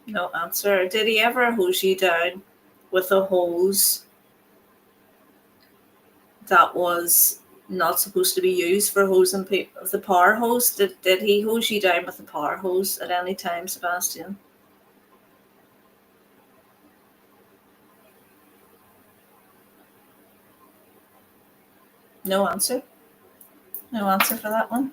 No answer. Did he ever hose you down with a hose that was not supposed to be used for hosing people? The power hose? Did he hose you down with a power hose at any time, Sebastian? No answer. No answer for that one.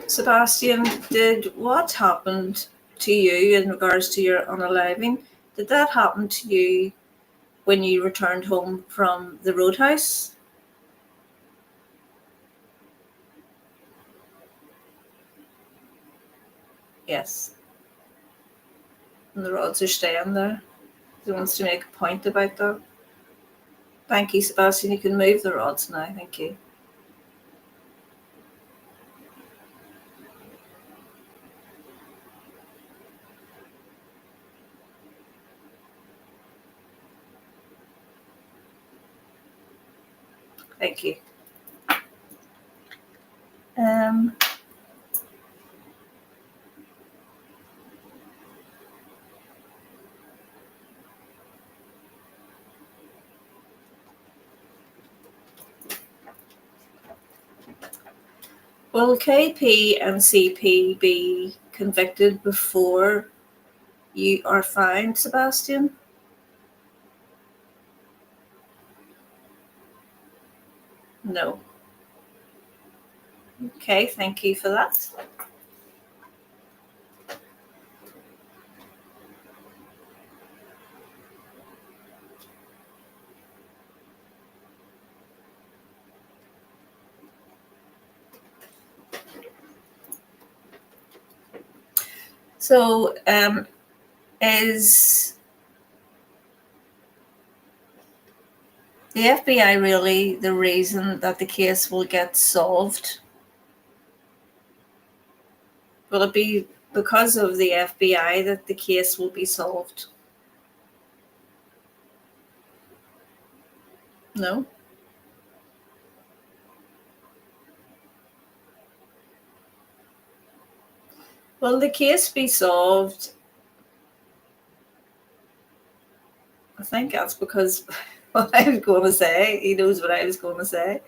Sebastian, did what happened to you in regards to your unaliving, did that happen to you when you returned home from the roadhouse? Yes. And the rods are staying there. He wants to make a point about that. Thank you, Sebastian. You can move the rods now. Thank you. Thank you. Will KP and CP be convicted before you are fined, Sebastian? No. Okay, thank you for that. So, is the FBI really the reason that the case will get solved? Will it be because of the FBI that the case will be solved? No? Will the case be solved? I think that's because what I was going to say. He knows what I was going to say.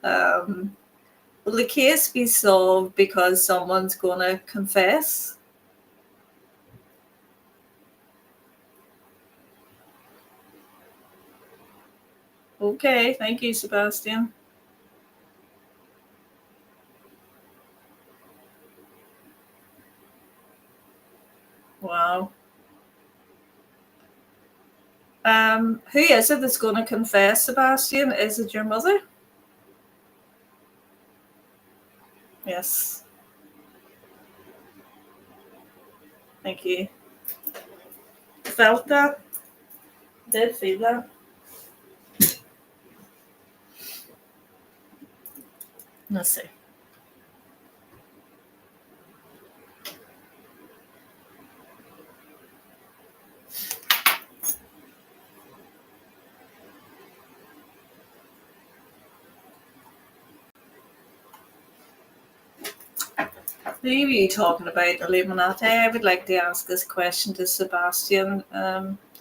Will the case be solved because someone's going to confess? Okay, thank you, Sebastian. Wow. Who is it that's going to confess, Sebastian? Is it your mother? Yes. Thank you. Felt that? Did feel that? Let's see. Who are you talking about, Illuminati? I would like to ask this question to Sebastian.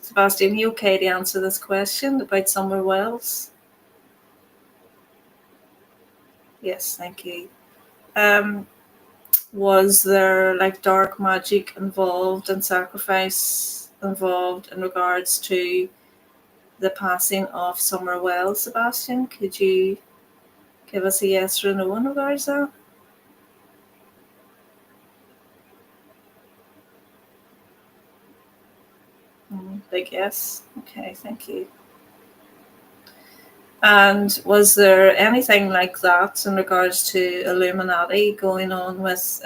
Sebastian, you okay to answer this question about Summer Wells? Yes, thank you. Was there like dark magic involved and sacrifice involved in regards to the passing of Summer Wells, Sebastian? Could you give us a yes or a no in regards to that? Big yes. Okay, thank you. And was there anything like that in regards to Illuminati going on with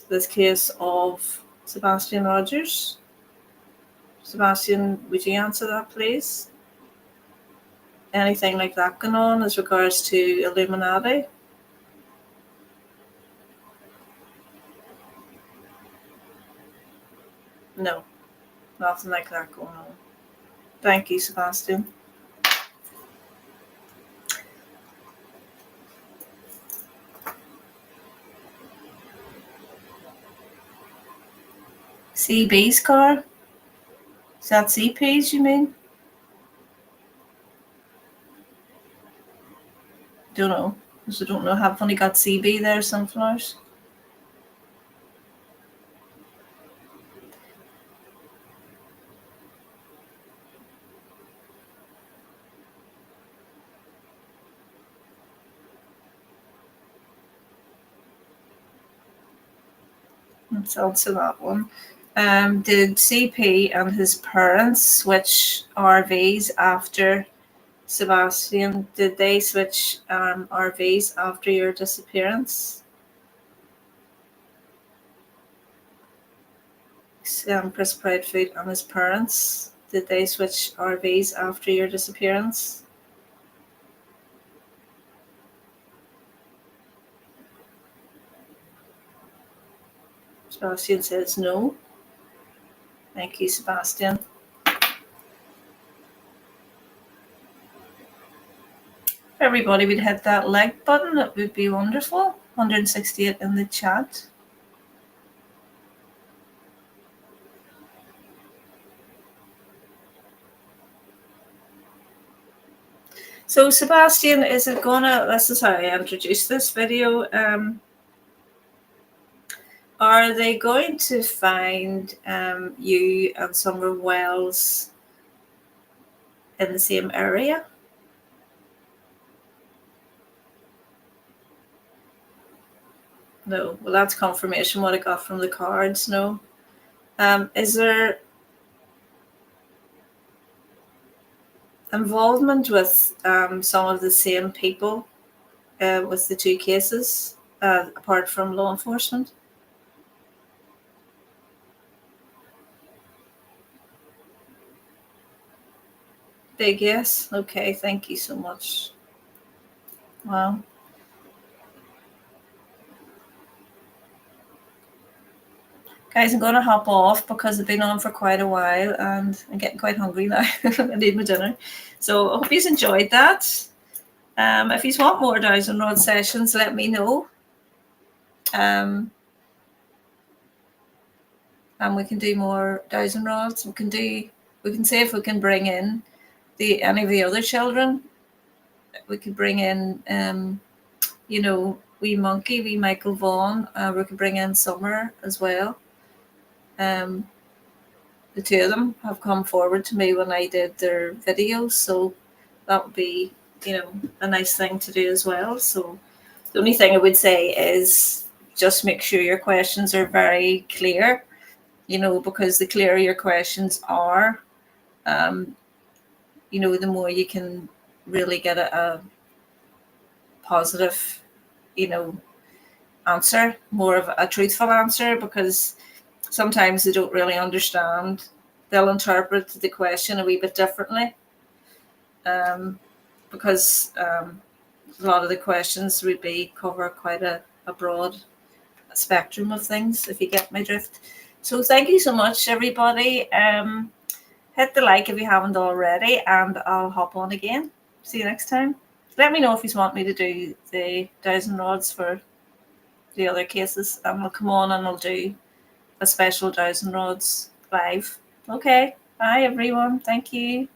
this case of Sebastian Rogers? Sebastian, would you answer that, please? Anything like that going on as regards to Illuminati? No, nothing like that going on. Thank you, Sebastian. CB's car? Is that CP's, you mean? Don't know. Because I don't know. Have only got CB there, sunflowers. Let's answer that one. Did CP and his parents switch RVs after Sebastian? Did they switch RVs after your disappearance? Chris Proudfoot and his parents, did they switch RVs after your disappearance? Sebastian says no. Thank you, Sebastian. If everybody would hit that like button, that would be wonderful. 168 in the chat. So Sebastian, is it gonna, this is how I introduced this video, are they going to find you and Summer Wells in the same area? No. Well, that's confirmation what I got from the cards. No. Is there involvement with some of the same people with the two cases, apart from law enforcement? Big yes. Okay, thank you so much. Wow. Guys, I'm going to hop off because I've been on for quite a while and I'm getting quite hungry now. I need my dinner. So I hope you enjoyed that. If you want more Dowsing-Rod sessions, let me know. And we can do more Dowsing-Rods. We can see if we can bring in any of the other children. We could bring in, wee Monkey, wee Michael Vaughan. We could bring in Summer as well. The two of them have come forward to me when I did their videos, so that would be, a nice thing to do as well. So the only thing I would say is just make sure your questions are very clear, because the clearer your questions are, the more you can really get a positive, answer, more of a truthful answer, because sometimes they don't really understand. They'll interpret the question a wee bit differently, because a lot of the questions would cover quite a broad spectrum of things, if you get my drift. So thank you so much, everybody. Hit the like if you haven't already, and I'll hop on again. See you next time. Let me know if you want me to do the Dowsing-Rods for the other cases, and I'll come on and I'll do a special Dowsing-Rods live. Okay, bye everyone. Thank you.